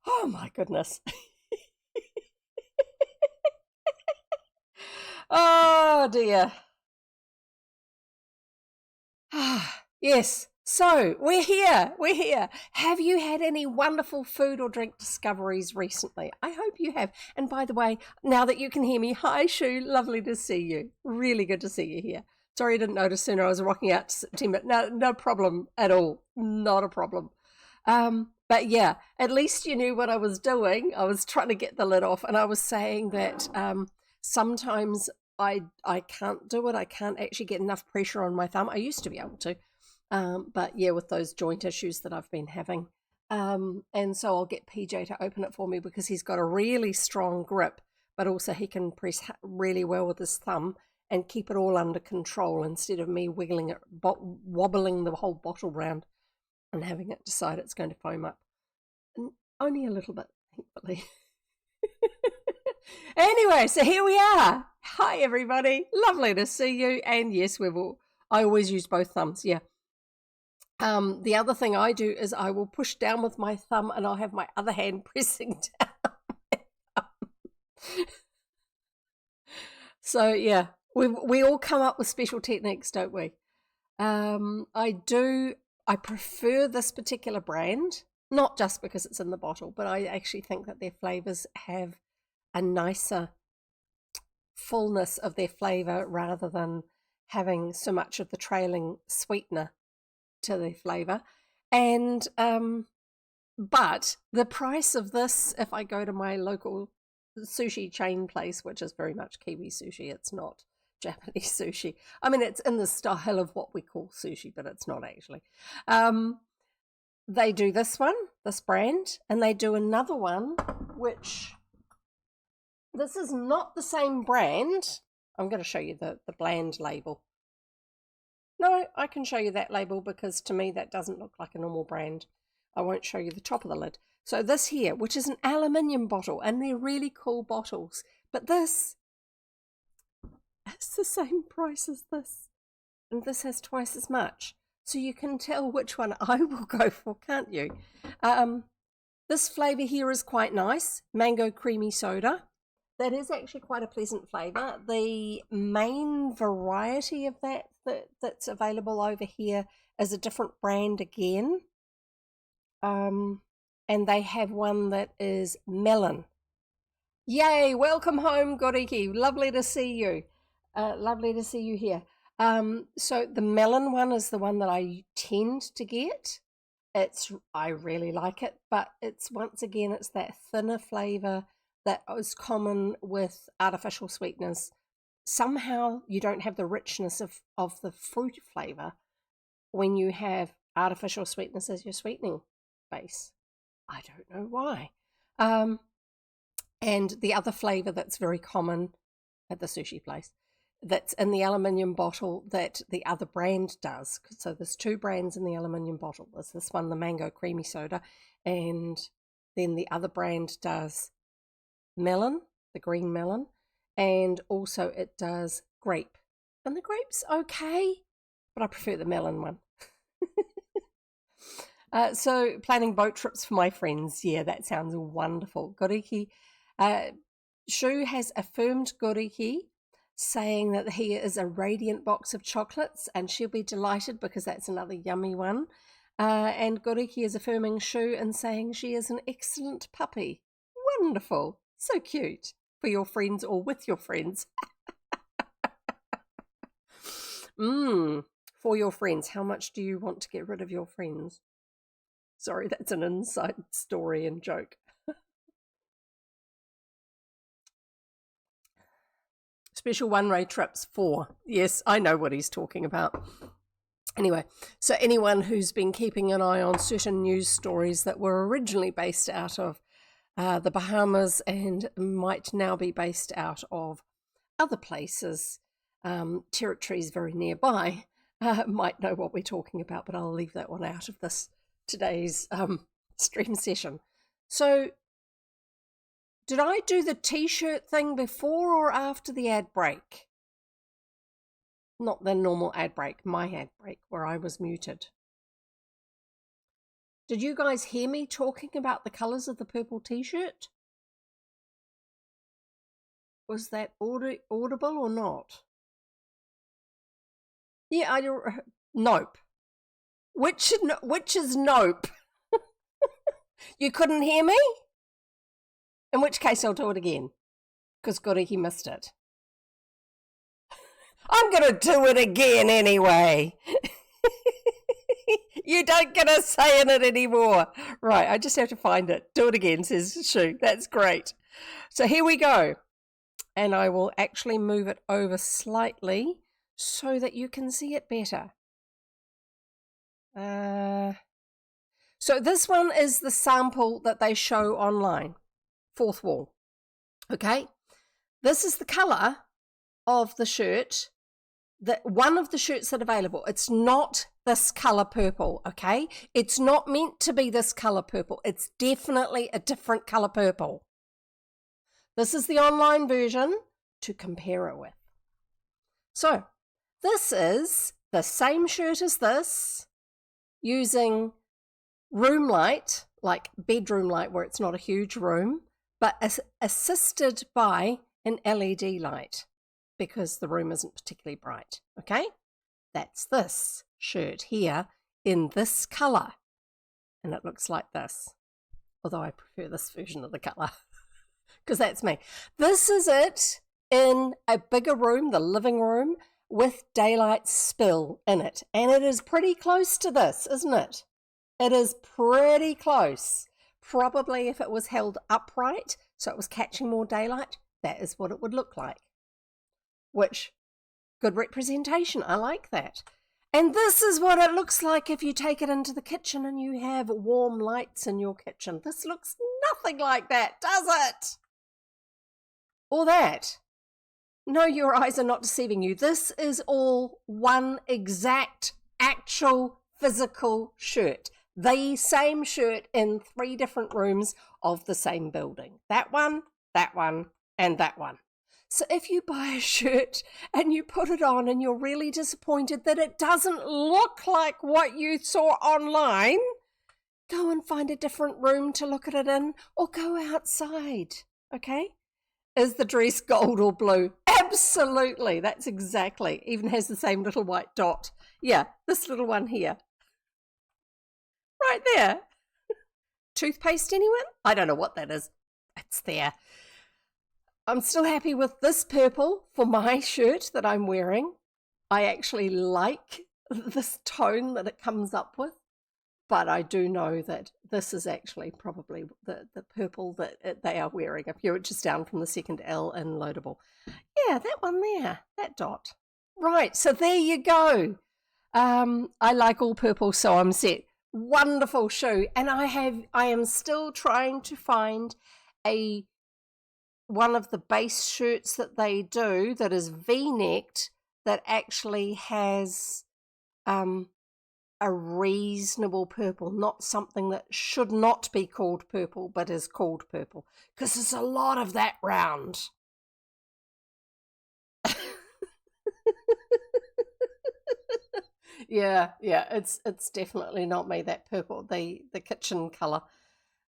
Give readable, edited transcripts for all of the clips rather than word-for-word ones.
Oh my goodness. Oh dear. Yes. So we're here. We're here. Have you had any wonderful food or drink discoveries recently? I hope you have. And by the way, now that you can hear me, hi Shu, lovely to see you. Really good to see you here. Sorry I didn't notice sooner. I was rocking out to September. No, no problem at all. Not a problem. But yeah, at least you knew what I was doing. I was trying to get the lid off, and I was saying that sometimes I can't do it. I can't actually get enough pressure on my thumb. I used to be able to, but yeah, with those joint issues that I've been having. And so I'll get PJ to open it for me because he's got a really strong grip, but also he can press really well with his thumb and keep it all under control instead of me wiggling it, wobbling the whole bottle round and having it decide it's going to foam up. And only a little bit, thankfully. Anyway, so here we are. Hi, everybody. Lovely to see you. And yes, I always use both thumbs. Yeah. The other thing I do is I will push down with my thumb and I'll have my other hand pressing down. So yeah, we all come up with special techniques, don't we? I prefer this particular brand, not just because it's in the bottle, but I actually think that their flavors have a nicer fullness of their flavor rather than having so much of the trailing sweetener to their flavor. And but the price of this, if I go to my local sushi chain place, which is very much Kiwi sushi, it's not Japanese sushi. I mean, it's in the style of what we call sushi, but it's not actually. Um, they do this one, this brand, and they do another one, which this is not the same brand. I'm going to show you the bland label. No, I can show you that label because to me that doesn't look like a normal brand. I won't show you the top of the lid. So this here, which is an aluminium bottle, and they're really cool bottles, but this is the same price as this, and this has twice as much. So you can tell which one I will go for, can't you? This flavour here is quite nice, mango creamy soda. That is actually quite a pleasant flavour. The main variety of that's available over here is a different brand again. And they have one that is melon. Yay, welcome home, Goriki. Lovely to see you. Lovely to see you here. So the melon one is the one that I tend to get. I really like it, but it's once again, it's that thinner flavor that is common with artificial sweeteners. Somehow you don't have the richness of the fruit flavor when you have artificial sweetness as your sweetening base. I don't know why. And the other flavor that's very common at the sushi place that's in the aluminium bottle that the other brand does. So there's two brands in the aluminium bottle. There's this one, the mango creamy soda, and then the other brand does melon, the green melon, and also it does grape. And the grape's okay, but I prefer the melon one. So planning boat trips for my friends. Yeah, that sounds wonderful. Goriki. Shu has affirmed Goriki, saying that he is a radiant box of chocolates, and she'll be delighted because that's another yummy one. And Goriki is affirming Shu and saying she is an excellent puppy. Wonderful. So cute for your friends or with your friends. For your friends. How much do you want to get rid of your friends? Sorry, that's an inside story and joke. Special one-way trips for. Yes, I know what he's talking about. Anyway, so anyone who's been keeping an eye on certain news stories that were originally based out of the Bahamas and might now be based out of other places, territories very nearby, might know what we're talking about, but I'll leave that one out of this today's stream session. So did I do the t-shirt thing before or after the ad break? Not the normal ad break, my ad break where I was muted. Did you guys hear me talking about the colours of the purple t-shirt? Was that audible or not? Yeah, nope. Which is nope? You couldn't hear me? In which case I'll do it again, because goody, he missed it. I'm going to do it again anyway. You don't get a say in it anymore. Right, I just have to find it. Do it again, says Shu. That's great. So here we go. And I will actually move it over slightly so that you can see it better. So this one is the sample that they show online. Fourth wall. Okay. This is the colour of the shirt. One of the shirts that are available. It's not this colour purple, okay? It's not meant to be this colour purple. It's definitely a different colour purple. This is the online version to compare it with. So, this is the same shirt as this, using room light, like bedroom light where it's not a huge room, but assisted by an LED light, because the room isn't particularly bright, okay? That's this shirt here in this colour, and it looks like this, although I prefer this version of the colour, because that's me. This is it in a bigger room, the living room, with daylight spill in it, and it is pretty close to this, isn't it? It is pretty close. Probably if it was held upright, so it was catching more daylight, that is what it would look like. Which, good representation, I like that. And this is what it looks like if you take it into the kitchen and you have warm lights in your kitchen. This looks nothing like that, does it? Or that. No, your eyes are not deceiving you. This is all one exact, actual, physical shirt. The same shirt in 3 different rooms of the same building. That one, and that one. So if you buy a shirt and you put it on and you're really disappointed that it doesn't look like what you saw online, go and find a different room to look at it in, or go outside, okay? Is the dress gold or blue? Absolutely, that's exactly. Even has the same little white dot. Yeah, this little one here. Right there. Toothpaste, anyone? I don't know what that is. It's there. I'm still happy with this purple for my shirt that I'm wearing. I actually like this tone that it comes up with, but I do know that this is actually probably the purple that they are wearing. If you're just down from the second L in Loadable. Yeah, that one there, that dot. Right, so there you go. I like all purple, so I'm set. Wonderful shoe. And I am still trying to find one of the base shirts that they do that is V-necked that actually has a reasonable purple, not something that should not be called purple but is called purple, because there's a lot of that round. Yeah, it's definitely not me, that purple, the kitchen colour.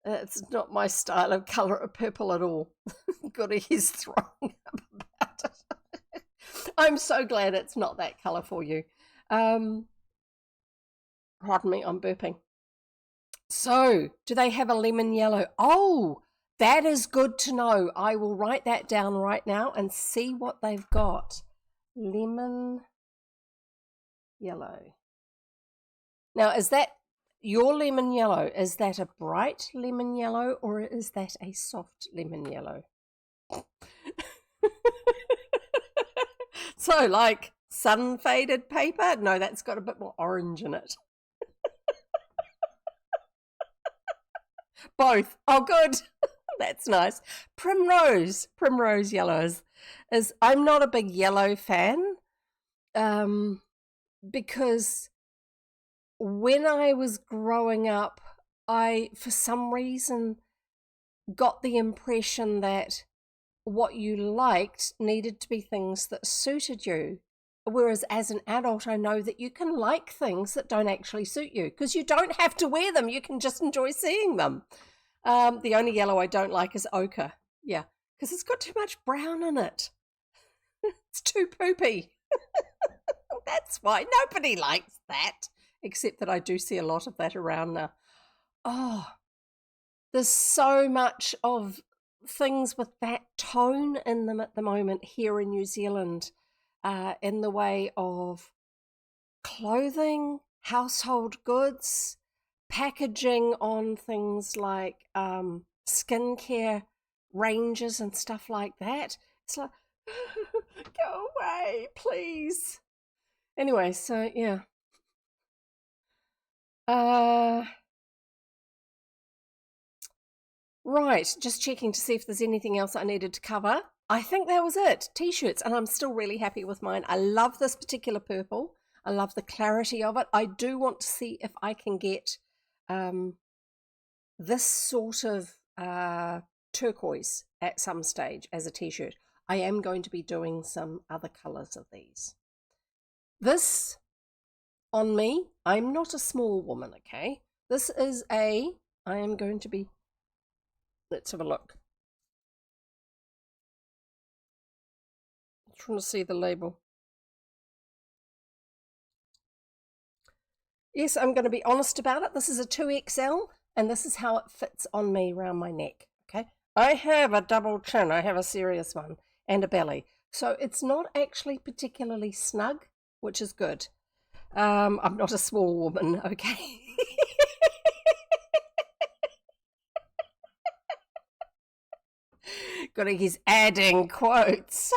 It's not my style of colour of purple at all. Goody, he's throwing up about it. I'm so glad it's not that colour for you. Pardon me, I'm burping. So, do they have a lemon yellow? Oh, that is good to know. I will write that down right now and see what they've got. Lemon yellow. Now, is that your lemon yellow? Is that a bright lemon yellow, or is that a soft lemon yellow? So, like sun faded paper? No, that's got a bit more orange in it. Both. Oh, good. That's nice. Primrose yellow is I'm not a big yellow fan, because when I was growing up, I, for some reason, got the impression that what you liked needed to be things that suited you. whereas as an adult, I know that you can like things that don't actually suit you because you don't have to wear them. You can just enjoy seeing them. The only yellow I don't like is ochre. Yeah, because it's got too much brown in it. It's too poopy. That's why nobody likes that, except that I do see a lot of that around now. Oh, there's so much of things with that tone in them at the moment here in New Zealand, in the way of clothing, household goods, packaging on things like skincare ranges and stuff like that. It's like, go away, please. Anyway, so yeah. Right, just checking to see if there's anything else I needed to cover. I think that was it. T-shirts, and I'm still really happy with mine. I love this particular purple. I love the clarity of it. I do want to see if I can get this sort of turquoise at some stage as a T-shirt. I am going to be doing some other colours of these. This, on me, I'm not a small woman, okay? This is I am going to be, let's have a look. I'm trying to see the label. Yes, I'm going to be honest about it. This is a 2XL, and this is how it fits on me around my neck, okay? I have a double chin. I have a serious one and a belly. So it's not actually particularly snug, which is good. I'm not a small woman, okay? He's adding quotes.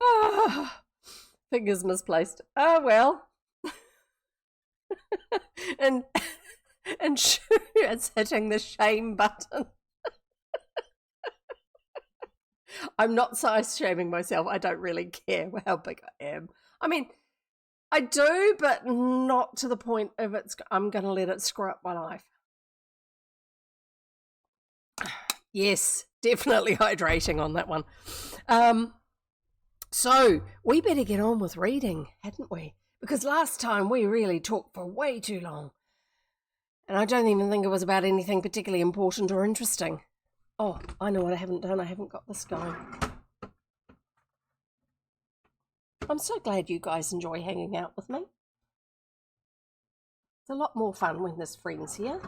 Oh, fingers misplaced. Oh well. and Shu is hitting the shame button. I'm not size shaming myself. I don't really care how big I am. I mean, I do, but not to the point of I'm going to let it screw up my life. Yes, definitely hydrating on that one. So we better get on with reading, hadn't we? Because last time we really talked for way too long. And I don't even think it was about anything particularly important or interesting. Oh, I know what I haven't done. I haven't got this going. I'm so glad you guys enjoy hanging out with me. It's a lot more fun when there's friends here.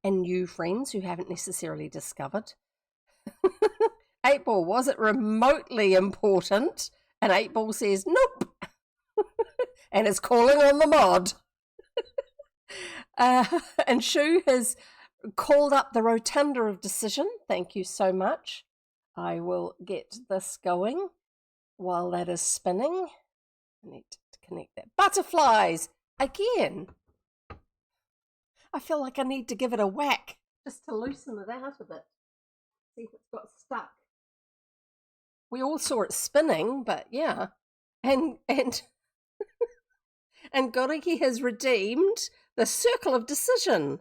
And new friends who haven't necessarily discovered. 8 Ball, was it remotely important? And 8 Ball says, nope. And is calling on the mod. And Shu has called up the rotunda of decision. Thank you so much. I will get this going while that is spinning. I need to connect that. Butterflies! Again! I feel like I need to give it a whack just to loosen it out a bit. See if it's got stuck. We all saw it spinning, but yeah. And and Goriki has redeemed the circle of decision.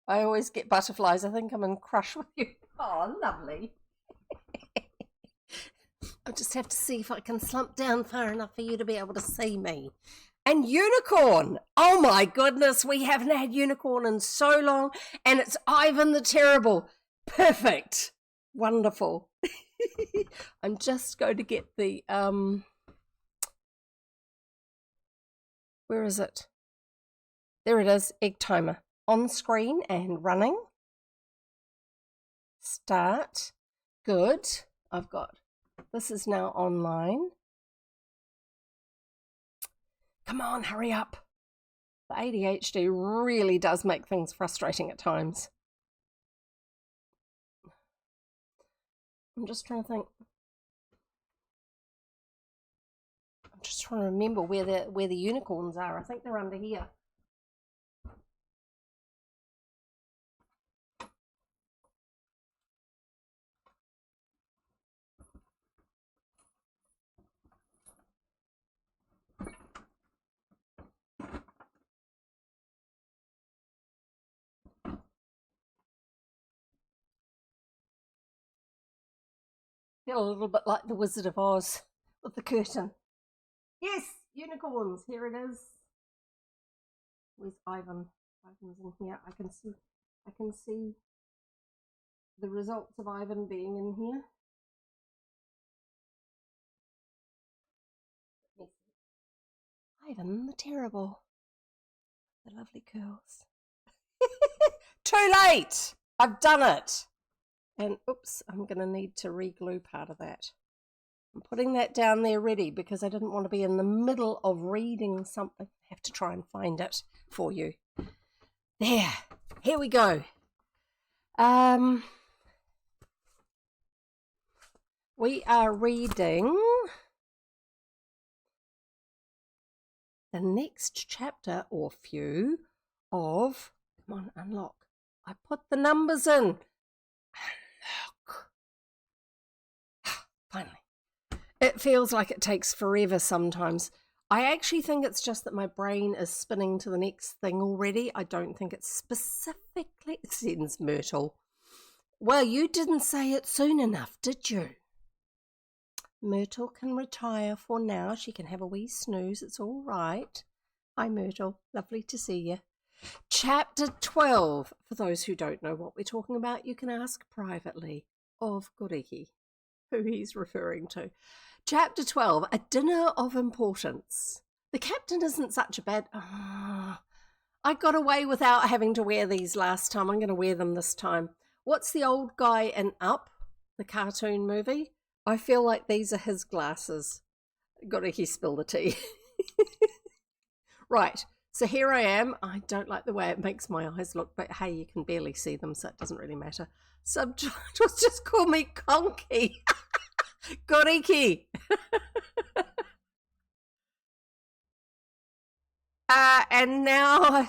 I always get butterflies. I think I'm in crush with you. Oh, lovely. I just have to see if I can slump down far enough for you to be able to see me. And unicorn. Oh my goodness, we haven't had unicorn in so long, and it's Ivan the Terrible. Perfect. Wonderful. I'm just going to get the where is it? There it is, egg timer. On screen and running. Start. Good. I've got this is now online. Come on, hurry up. The ADHD really does make things frustrating at times. I'm just trying to think. I'm just trying to remember where the unicorns are. I think they're under here. Feel a little bit like the Wizard of Oz with the curtain. Yes, unicorns. Here it is. Where's Ivan? Ivan's in here. I can see the results of Ivan being in here. Ivan the Terrible. The lovely curls. Too late! I've done it! And oops, I'm going to need to re-glue part of that. I'm putting that down there ready because I didn't want to be in the middle of reading something. I have to try and find it for you. There, here we go. We are reading the next chapter or few of, come on, unlock. I put the numbers in. Unlock. Finally. It feels like it takes forever sometimes. I actually think it's just that my brain is spinning to the next thing already. I don't think it's specifically, sends Myrtle. Well, you didn't say it soon enough, did you? Myrtle can retire for now. She can have a wee snooze. It's all right. Hi, Myrtle. Lovely to see you. Chapter 12. For those who don't know what we're talking about, you can ask privately of Goriki, who he's referring to. Chapter 12, A Dinner of Importance. The captain isn't such a bad... I got away without having to wear these last time. I'm going to wear them this time. What's the old guy in Up, the cartoon movie? I feel like these are his glasses. Goriki spilled the tea. Right, so here I am. I don't like the way it makes my eyes look, but hey, you can barely see them, so it doesn't really matter. Subtitles just call me Conky. Goriki. And now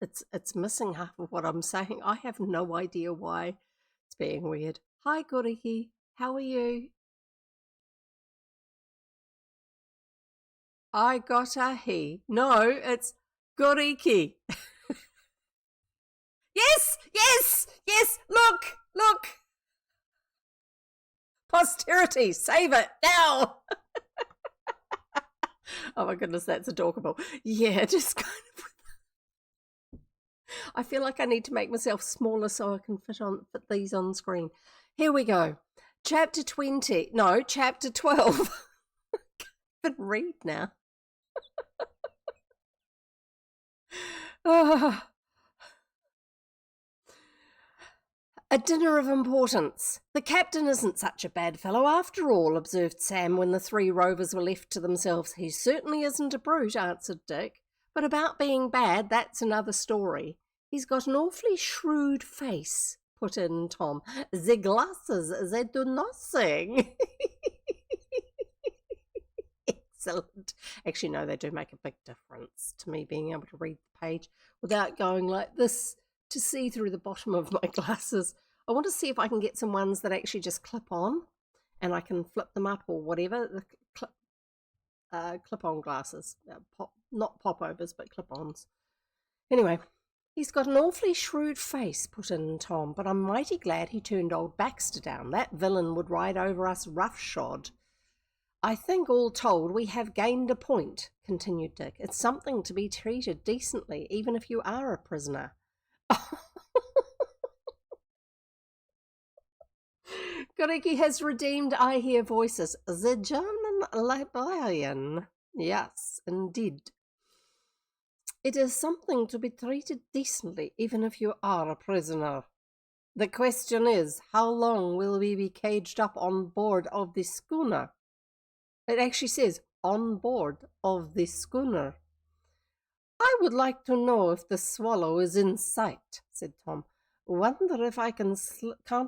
it's missing half of what I'm saying. I have no idea why. It's being weird. Hi, Goriki. How are you? I got a he. No, it's Goriki. Yes, yes, yes. Look. Posterity, save it now. Oh my goodness, that's adorable. Yeah, just kind of. I feel like I need to make myself smaller so I can fit these on screen. Here we go. Chapter 20. No, chapter 12. I can't even read now. A dinner of importance. The captain isn't such a bad fellow after all, observed Sam when the three rovers were left to themselves. He certainly isn't a brute, answered Dick. But about being bad, that's another story. He's got an awfully shrewd face, put in Tom. The glasses, they do nothing. Excellent. Actually, no, they do make a big difference to me being able to read the page without going like this to see through the bottom of my glasses. I want to see if I can get some ones that actually just clip on and I can flip them up or whatever. The clip-on glasses. Not pop-overs, but clip-ons. Anyway, he's got an awfully shrewd face, put in Tom, but I'm mighty glad he turned old Baxter down. That villain would ride over us roughshod. I think all told we have gained a point, continued Dick. It's something to be treated decently, even if you are a prisoner. Goriki has redeemed, I hear voices. The German librarian. Yes, indeed. It is something to be treated decently, even if you are a prisoner. The question is, how long will we be caged up on board of the schooner? It actually says, on board of the schooner. I would like to know if the Swallow is in sight, said Tom. Wonder if I can't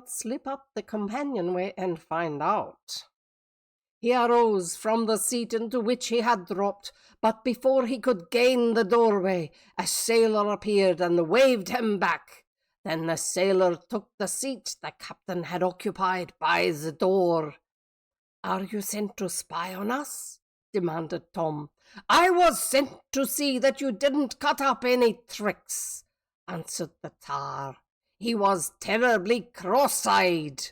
slip up the companionway and find out. He arose from the seat into which he had dropped, but before he could gain the doorway, a sailor appeared and waved him back. Then the sailor took the seat the captain had occupied by the door. Are you sent to spy on us? Demanded Tom. I was sent to see that you didn't cut up any tricks, answered the tar. He was terribly cross-eyed.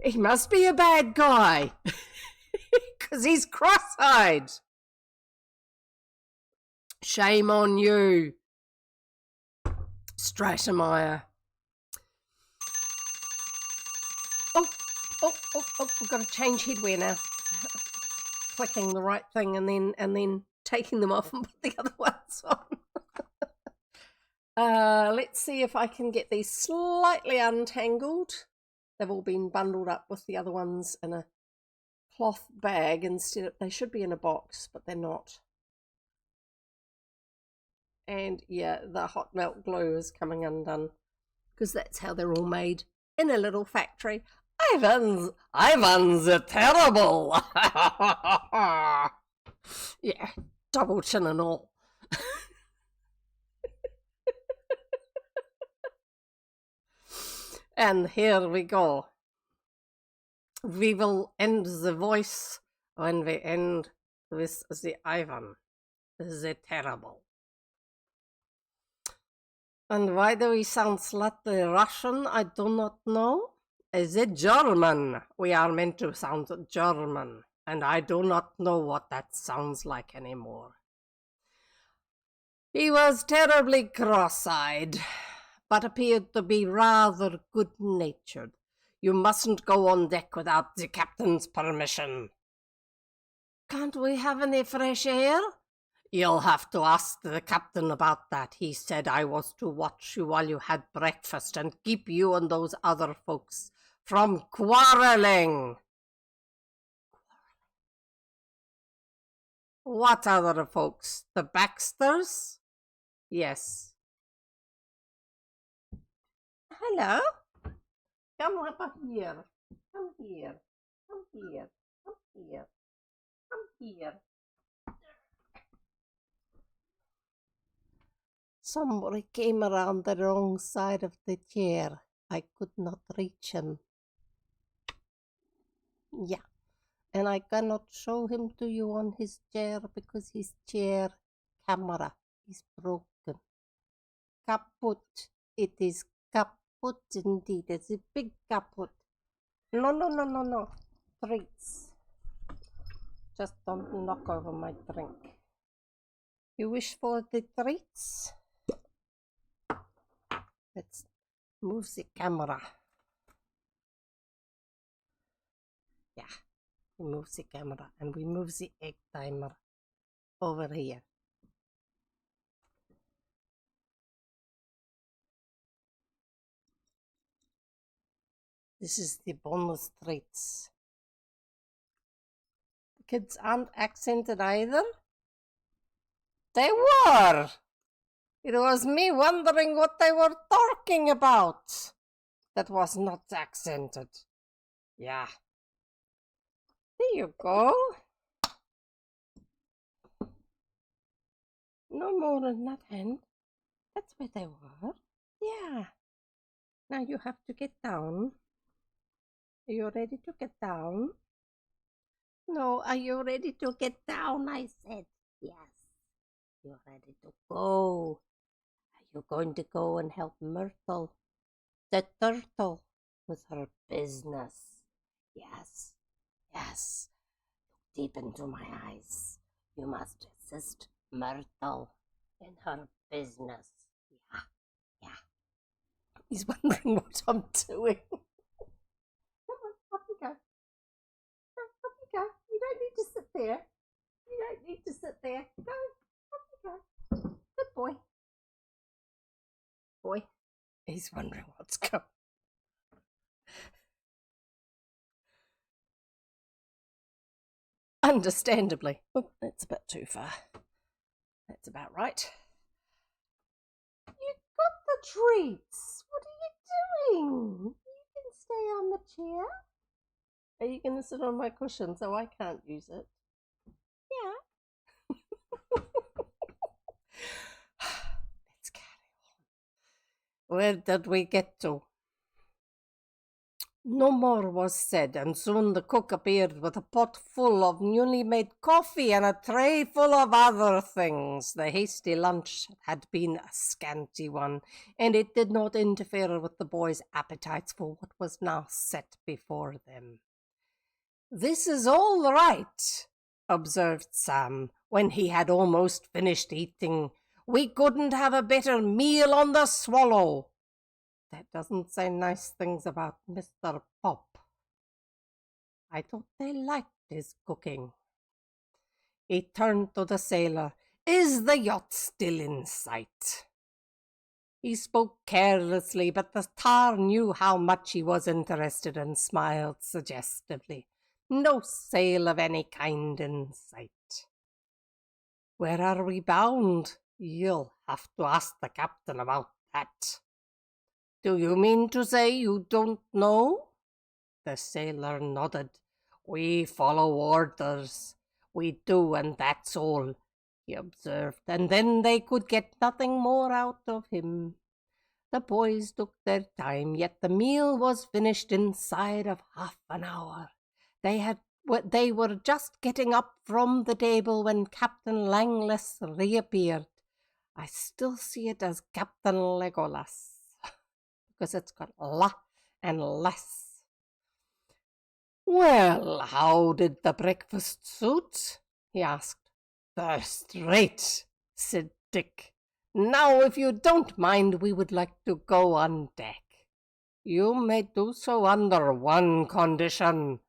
He must be a bad guy because he's cross-eyed. Shame on you, Stratemeyer. Oh, we've got to change headwear now. Clicking the right thing and then taking them off and put the other ones on. Let's see if I can get these slightly untangled. They've all been bundled up with the other ones in a cloth bag instead of, they should be in a box, but they're not. And yeah, the hot melt glue is coming undone because that's how they're all made in a little factory. Ivan's are terrible. Yeah, double chin and all. And here we go. We will end the voice when we end with the Ivan. The terrible. And why do we sound slightly Russian? I do not know. Is it German? We are meant to sound German, and I do not know what that sounds like anymore. He was terribly cross-eyed, but appeared to be rather good-natured. You mustn't go on deck without the captain's permission. Can't we have any fresh air? You'll have to ask the captain about that. He said I was to watch you while you had breakfast and keep you and those other folks from quarreling. What other folks? The Baxters? Yes. Hello? Come up here. Come here. Come here. Come here. Come here. Somebody came around the wrong side of the chair. I could not reach him. Yeah, and I cannot show him to you on his chair because his chair camera is broken. Kaput. It is kaput indeed. It's a big kaput. No. Treats. Just don't knock over my drink. You wish for the treats? Let's move the camera. Yeah, we move the camera and we move the egg timer over here. This is the bonus treats. The kids aren't accented either. They were. It was me wondering what they were talking about. That was not accented. Yeah. There you go. No more in that hand. That's where they were. Yeah. Now you have to get down. Are you ready to get down? No, are you ready to get down? I said yes. You're ready to go. Are you going to go and help Myrtle, the turtle, with her business? Yes. Look deep into my eyes. You must assist Myrtle in her business. Yeah. He's wondering what I'm doing. Come on, off you go. Off you go. You don't need to sit there. Go. Off you go. Good boy. He's wondering what's going. Understandably. Oh, that's a bit too far. That's about right. You got the treats. What are you doing? You can stay on the chair. Are you going to sit on my cushion so I can't use it? Yeah. Let's carry on. Where did we get to? No more was said, and soon the cook appeared with a pot full of newly made coffee and a tray full of other things. The hasty lunch had been a scanty one, and it did not interfere with the boys' appetites for what was now set before them. "This is all right," observed Sam, when he had almost finished eating. "We couldn't have a better meal on the Swallow." That doesn't say nice things about Mr. Pop. I thought they liked his cooking. He turned to the sailor. "Is the yacht still in sight?" He spoke carelessly, but the tar knew how much he was interested and smiled suggestively. "No sail of any kind in sight." "Where are we bound?" "You'll have to ask the captain about that." "Do you mean to say you don't know?" The sailor nodded. "We follow orders. We do, and that's all," he observed, and then they could get nothing more out of him. The boys took their time, yet the meal was finished inside of half an hour. They were just getting up from the table when Captain Langless reappeared. I still see it as Captain Legolas because it's got la and less. "Well, how did the breakfast suit?" he asked. "First rate," said Dick. "Now, if you don't mind, we would like to go on deck. You may do so under one condition,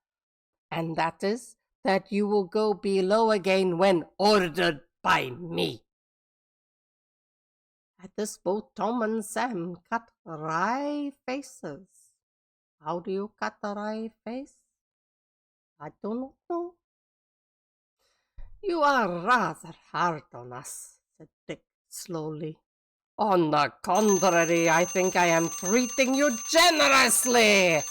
and that is that you will go below again when ordered by me." At this both Tom and Sam cut wry faces. How do you cut a wry face? I don't know. "You are rather hard on us," said Dick slowly. "On the contrary, I think I am treating you generously.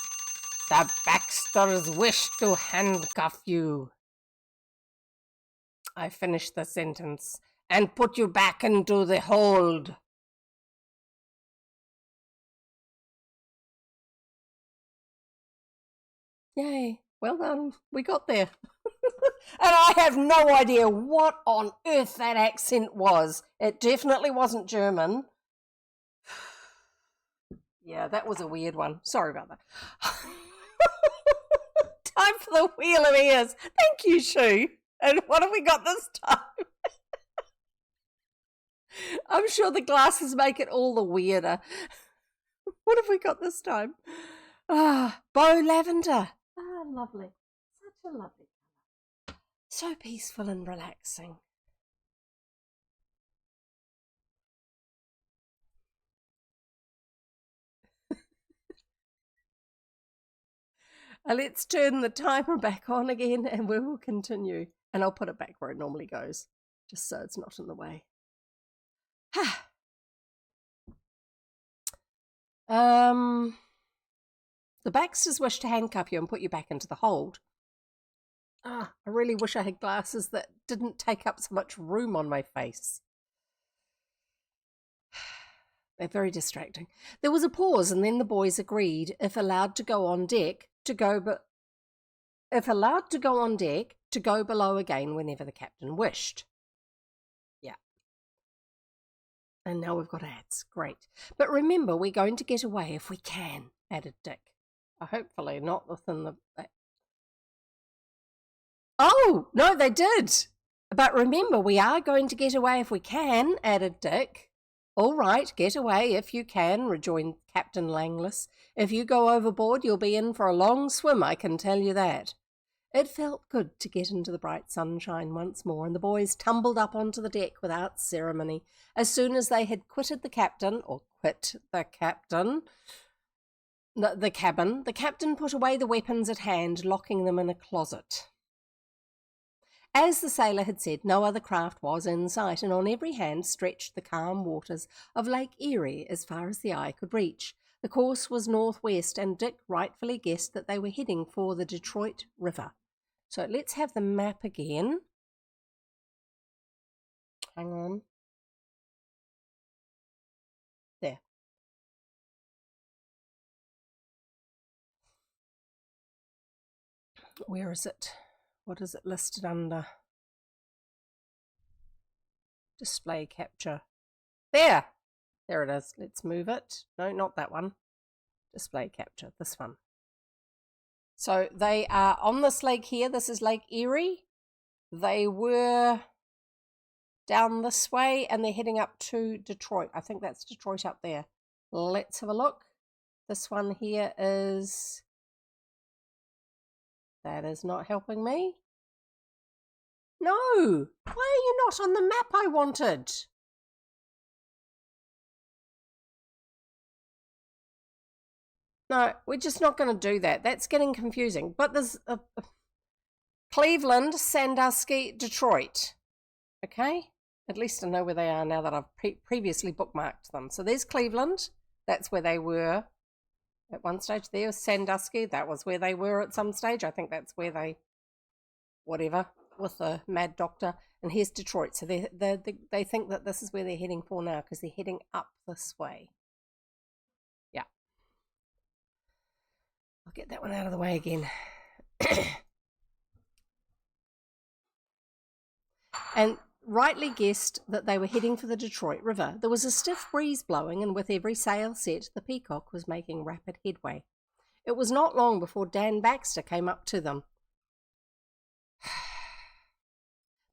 The Baxters wish to handcuff you." I finished the sentence. "And put you back into the hold." Yay, well done. We got there. And I have no idea what on earth that accent was. It definitely wasn't German. Yeah, that was a weird one. Sorry about that. Time for the Wheel of Ears. Thank you, Shu. And what have we got this time? I'm sure the glasses make it all the weirder. What have we got this time? Bow lavender. Lovely. Such a lovely colour. So peaceful and relaxing. Let's turn the timer back on again and we will continue. And I'll put it back where it normally goes, just so it's not in the way. The Baxters wish to handcuff you and put you back into the hold. I really wish I had glasses that didn't take up so much room on my face. They're very distracting. There was a pause, and then the boys agreed, if allowed to go on deck, to go below again whenever the captain wished. Yeah. And now we've got ads. Great. But remember, we're going to get away if we can, added Dick. Hopefully not within the... Oh, no, they did. But remember, we are going to get away if we can, added Dick. All right, get away if you can, rejoined Captain Langless. If you go overboard, you'll be in for a long swim, I can tell you that. It felt good to get into the bright sunshine once more, and the boys tumbled up onto the deck without ceremony. As soon as they had quit the cabin, the captain put away the weapons at hand, locking them in a closet. As the sailor had said, no other craft was in sight, and on every hand stretched the calm waters of Lake Erie as far as the eye could reach. The course was northwest, and Dick rightfully guessed that they were heading for the Detroit River. So let's have the map again. Hang on. There. Where is it? What is it listed under? Display capture. There! There it is. Let's move it. No, not that one. Display capture. This one. So they are on this lake here. This is Lake Erie. They were down this way and they're heading up to Detroit. I think that's Detroit up there. Let's have a look. This one here is... That is not helping me. No! Why are you not on the map I wanted? No, we're just not going to do that. That's getting confusing. But there's Cleveland, Sandusky, Detroit. Okay? At least I know where they are now that I've previously bookmarked them. So there's Cleveland. That's where they were at one stage. There's Sandusky. That was where they were at some stage. I think that's where they, whatever, with the mad doctor. And here's Detroit. So they think that this is where they're heading for now because they're heading up this way. Yeah. I'll get that one out of the way again. And rightly guessed that they were heading for the Detroit River. There was a stiff breeze blowing, and with every sail set, the Peacock was making rapid headway. It was not long before Dan Baxter came up to them.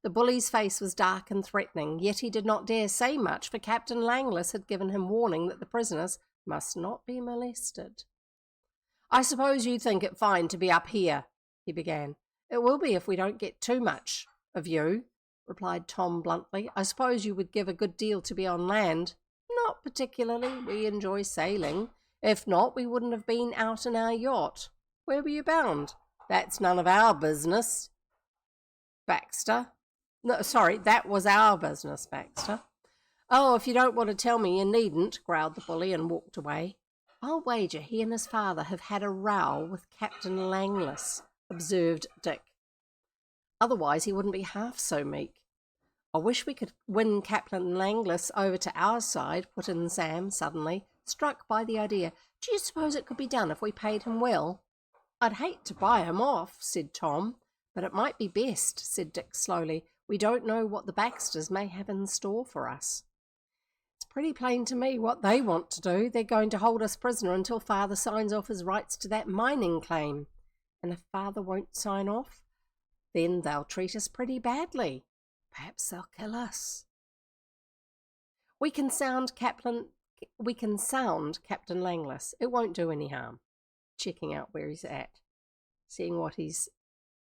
The bully's face was dark and threatening, yet he did not dare say much, for Captain Langlis had given him warning that the prisoners must not be molested. "I suppose you think it fine to be up here," he began. "It will be if we don't get too much of you," replied Tom bluntly. "I suppose you would give a good deal to be on land." "Not particularly. We enjoy sailing. If not, we wouldn't have been out in our yacht." "Where were you bound?" "That's none of our business, Baxter." "No, sorry, that was our business, Baxter." "Oh, if you don't want to tell me, you needn't," growled the bully and walked away. "I'll wager he and his father have had a row with Captain Langlis," observed Dick. "Otherwise he wouldn't be half so meek." "I wish we could win Captain Langlis over to our side," put in Sam suddenly, struck by the idea. "Do you suppose it could be done if we paid him well?" "I'd hate to buy him off," said Tom. "But it might be best," said Dick slowly. "We don't know what the Baxters may have in store for us." "It's pretty plain to me what they want to do. They're going to hold us prisoner until father signs off his rights to that mining claim. And if father won't sign off, then they'll treat us pretty badly. Perhaps they'll kill us." We can sound Captain Langlis. It won't do any harm." Checking out where he's at, seeing what he's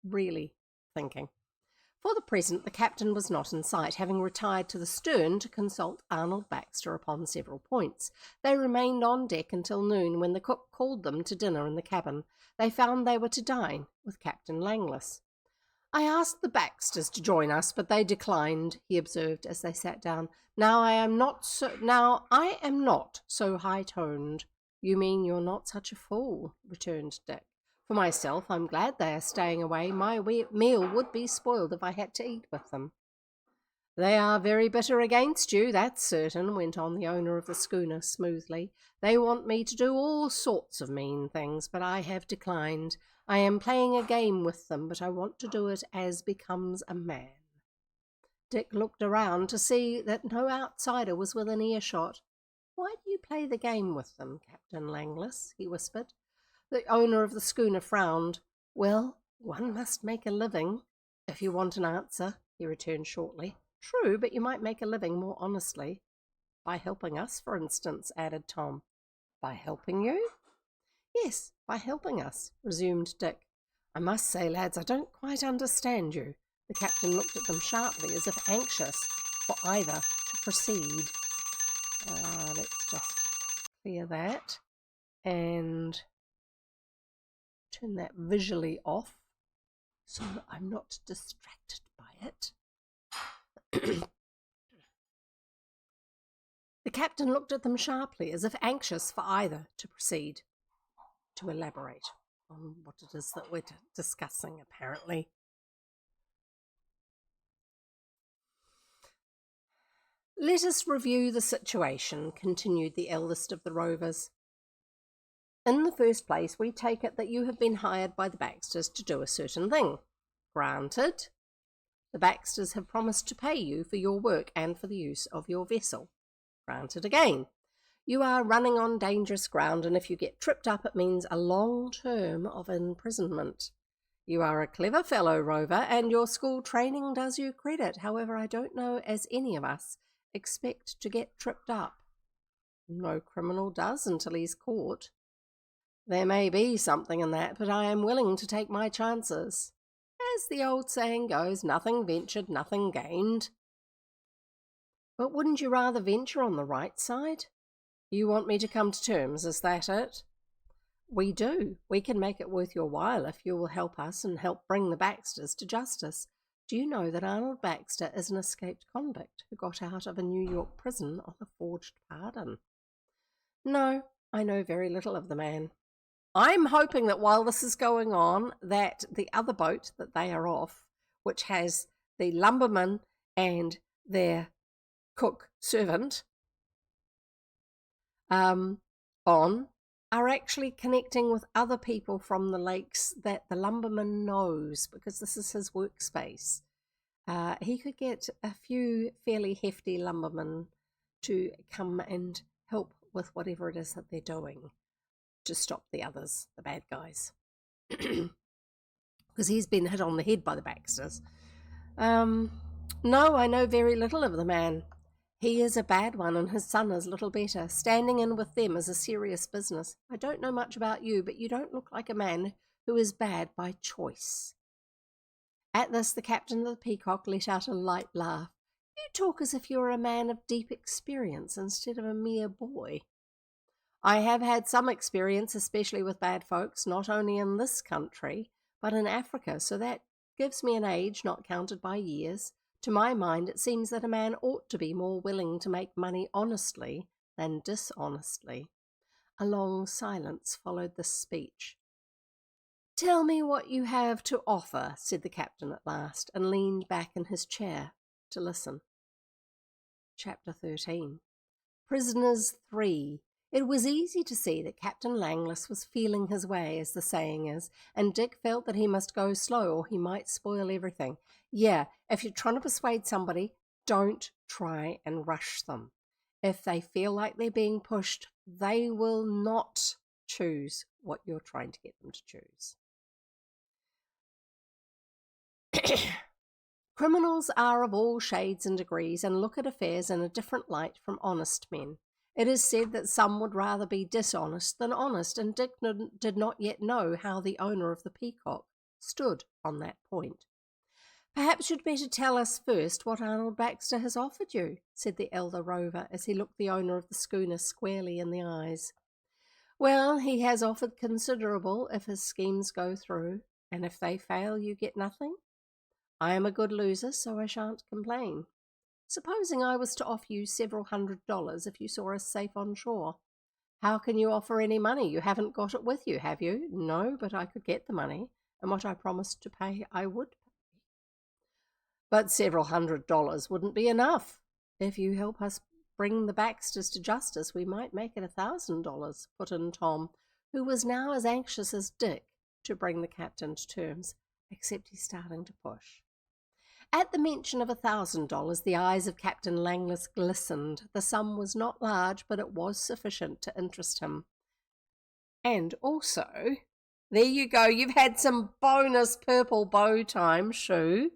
really thinking. For the present, the captain was not in sight, having retired to the stern to consult Arnold Baxter upon several points. They remained on deck until noon, when the cook called them to dinner in the cabin. They found they were to dine with Captain Langlis. "I asked the Baxters to join us, but they declined," he observed as they sat down. Now I am not so high-toned." "You mean you're not such a fool," returned Dick. "For myself, I'm glad they are staying away. My meal would be spoiled if I had to eat with them." "They are very bitter against you, that's certain," went on the owner of the schooner smoothly. "They want me to do all sorts of mean things, but I have declined. I am playing a game with them, but I want to do it as becomes a man." Dick looked around to see that no outsider was within earshot. "Why do you play the game with them, Captain Langlis?" he whispered. The owner of the schooner frowned. "Well, one must make a living, if you want an answer," he returned shortly. "True, but you might make a living more honestly." "By helping us, for instance," added Tom. "By helping you?" "Yes, by helping us," resumed Dick. "I must say, lads, I don't quite understand you." The captain looked at them sharply, as if anxious for either to proceed. Let's just clear that and turn that visually off so that I'm not distracted by it. The captain looked at them sharply, as if anxious for either to proceed. To elaborate on what it is that we're discussing, apparently. "Let us review the situation," continued the eldest of the Rovers. In the first place, we take it that you have been hired by the Baxters to do a certain thing. Granted, the Baxters have promised to pay you for your work and for the use of your vessel. Granted again. You are running on dangerous ground, and if you get tripped up, it means a long term of imprisonment. You are a clever fellow, Rover, and your school training does you credit. However, I don't know as any of us expect to get tripped up. No criminal does until he's caught. There may be something in that, but I am willing to take my chances. As the old saying goes, nothing ventured, nothing gained. But wouldn't you rather venture on the right side? You want me to come to terms, is that it? We do. We can make it worth your while if you will help us and help bring the Baxters to justice. Do you know that Arnold Baxter is an escaped convict who got out of a New York prison on a forged pardon? No, I know very little of the man. I'm hoping that while this is going on, that the other boat that they are off, which has the lumberman and their cook servant on, are actually connecting with other people from the lakes that the lumberman knows, because this is his workspace. He could get a few fairly hefty lumbermen to come and help with whatever it is that they're doing to stop the others, the bad guys. Because he's been hit on the head by the Baxters. No, I know very little of the man. He is a bad one, and his son is little better. Standing in with them is a serious business. I don't know much about you, but you don't look like a man who is bad by choice. At this, the captain of the Peacock let out a light laugh. You talk as if you were a man of deep experience instead of a mere boy. I have had some experience, especially with bad folks, not only in this country, but in Africa, so that gives me an age not counted by years. To my mind, it seems that a man ought to be more willing to make money honestly than dishonestly. A long silence followed this speech. Tell me what you have to offer, said the captain at last, and leaned back in his chair to listen. Chapter 13. Prisoners 3. It was easy to see that Captain Langless was feeling his way, as the saying is, and Dick felt that he must go slow or he might spoil everything. Yeah, if you're trying to persuade somebody, don't try and rush them. If they feel like they're being pushed, they will not choose what you're trying to get them to choose. Criminals are of all shades and degrees and look at affairs in a different light from honest men. It is said that some would rather be dishonest than honest, and Dick did not yet know how the owner of the Peacock stood on that point. Perhaps you'd better tell us first what Arnold Baxter has offered you, said the elder Rover as he looked the owner of the schooner squarely in the eyes. Well, he has offered considerable if his schemes go through, and if they fail you get nothing. I am a good loser, so I shan't complain. Supposing I was to offer you several $100s if you saw us safe on shore. How can you offer any money? You haven't got it with you, have you? No, but I could get the money, and what I promised to pay, I would pay. But several $100s wouldn't be enough. If you help us bring the Baxters to justice, we might make it $1,000, put in Tom, who was now as anxious as Dick to bring the captain to terms, except he's starting to push. At the mention of $1,000, the eyes of Captain Langless glistened. The sum was not large, but it was sufficient to interest him. And also, there you go, you've had some bonus purple bow time, Shoo.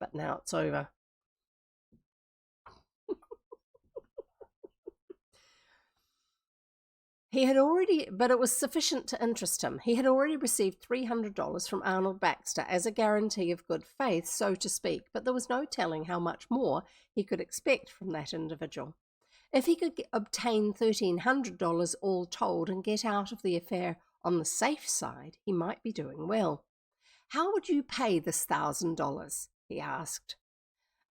But now it's over. But it was sufficient to interest him. He had already received $300 from Arnold Baxter as a guarantee of good faith, so to speak, but there was no telling how much more he could expect from that individual. If he could obtain $1,300 all told and get out of the affair on the safe side, he might be doing well. How would you pay this $1,000? He asked.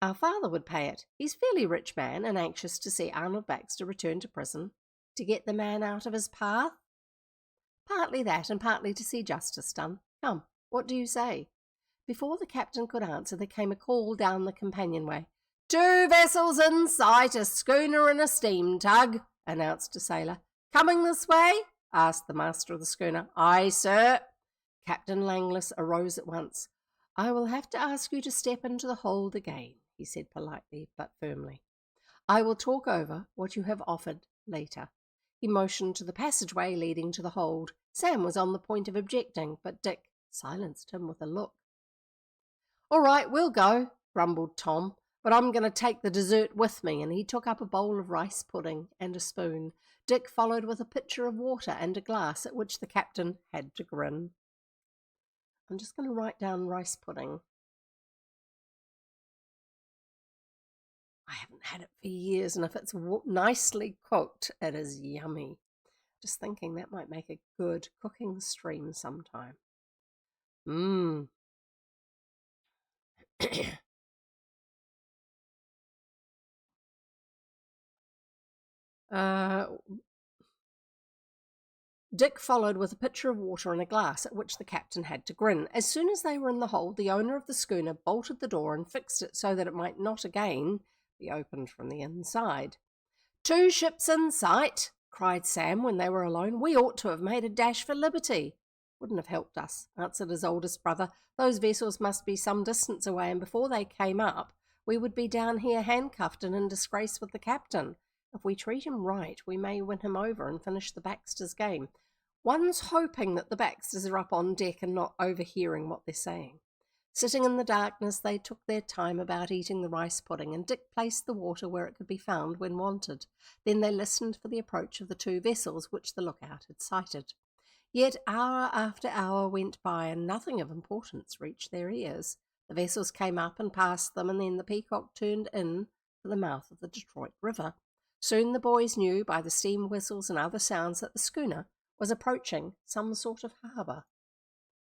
Our father would pay it. He's a fairly rich man and anxious to see Arnold Baxter return to prison. To get the man out of his path? Partly that, and partly to see justice done. Come, what do you say? Before the captain could answer, there came a call down the companionway. 2 vessels in sight, a schooner and a steam tug, announced a sailor. Coming this way? asked the master of the schooner. Aye, sir. Captain Langlis arose at once. I will have to ask you to step into the hold again, he said politely but firmly. I will talk over what you have offered later. He motioned to the passageway leading to the hold. Sam was on the point of objecting, but Dick silenced him with a look. All right, we'll go, grumbled Tom, but I'm going to take the dessert with me, and he took up a bowl of rice pudding and a spoon. Dick followed with a pitcher of water and a glass, at which the captain had to grin. I'm just going to write down rice pudding. I haven't had it for years, and if it's nicely cooked, it is yummy. Just thinking that might make a good cooking stream sometime. Dick followed with a pitcher of water and a glass, at which the captain had to grin. As soon as they were in the hold, the owner of the schooner bolted the door and fixed it so that it might not again be opened from the inside. 2 ships in sight, cried Sam when they were alone. We ought to have made a dash for liberty. Wouldn't have helped us, answered his oldest brother. Those vessels must be some distance away, and before they came up, we would be down here handcuffed and in disgrace with the captain. If we treat him right, we may win him over and finish the Baxters' game. One's hoping that the Baxters are up on deck and not overhearing what they're saying. Sitting in the darkness, they took their time about eating the rice pudding, and Dick placed the water where it could be found when wanted. Then they listened for the approach of the 2 vessels which the lookout had sighted. Yet hour after hour went by, and nothing of importance reached their ears. The vessels came up and passed them, and then the Peacock turned in for the mouth of the Detroit River. Soon the boys knew by the steam whistles and other sounds that the schooner was approaching some sort of harbour.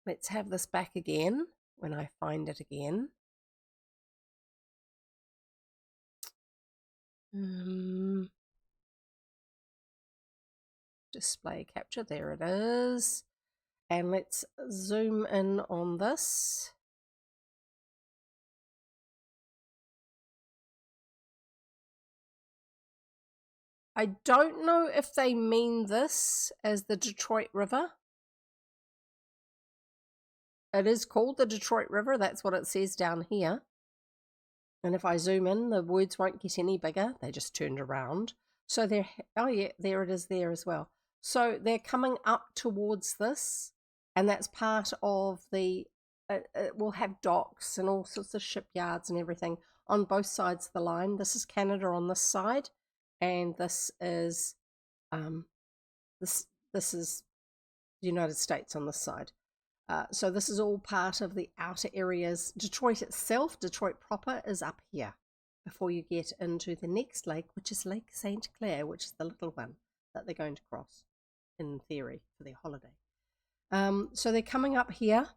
Let's have this back again when I find it again. Display capture, there it is. And let's zoom in on this. I don't know if they mean this as the Detroit River. It is called the Detroit River. That's what it says down here. And if I zoom in, the words won't get any bigger. They just turned around. So they're, oh yeah, there it is there as well. So they're coming up towards this, and that's part of the, it will have docks and all sorts of shipyards and everything on both sides of the line. This is Canada on this side, and this is this is the United States on this side. So this is all part of the outer areas. Detroit itself, Detroit proper, is up here before you get into the next lake, which is Lake St. Clair, which is the little one that they're going to cross, in theory, for their holiday. So they're coming up here.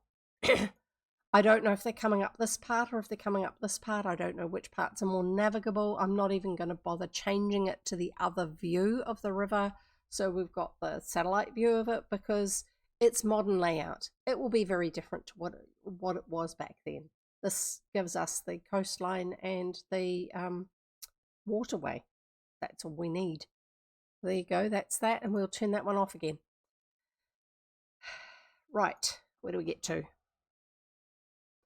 I don't know if they're coming up this part or if they're coming up this part. I don't know which parts are more navigable. I'm not even going to bother changing it to the other view of the river. So we've got the satellite view of it because its modern layout, it will be very different to what it was back then. This gives us the coastline and the waterway. That's all we need. There you go, that's that, and we'll turn that one off again. Right, where do we get to?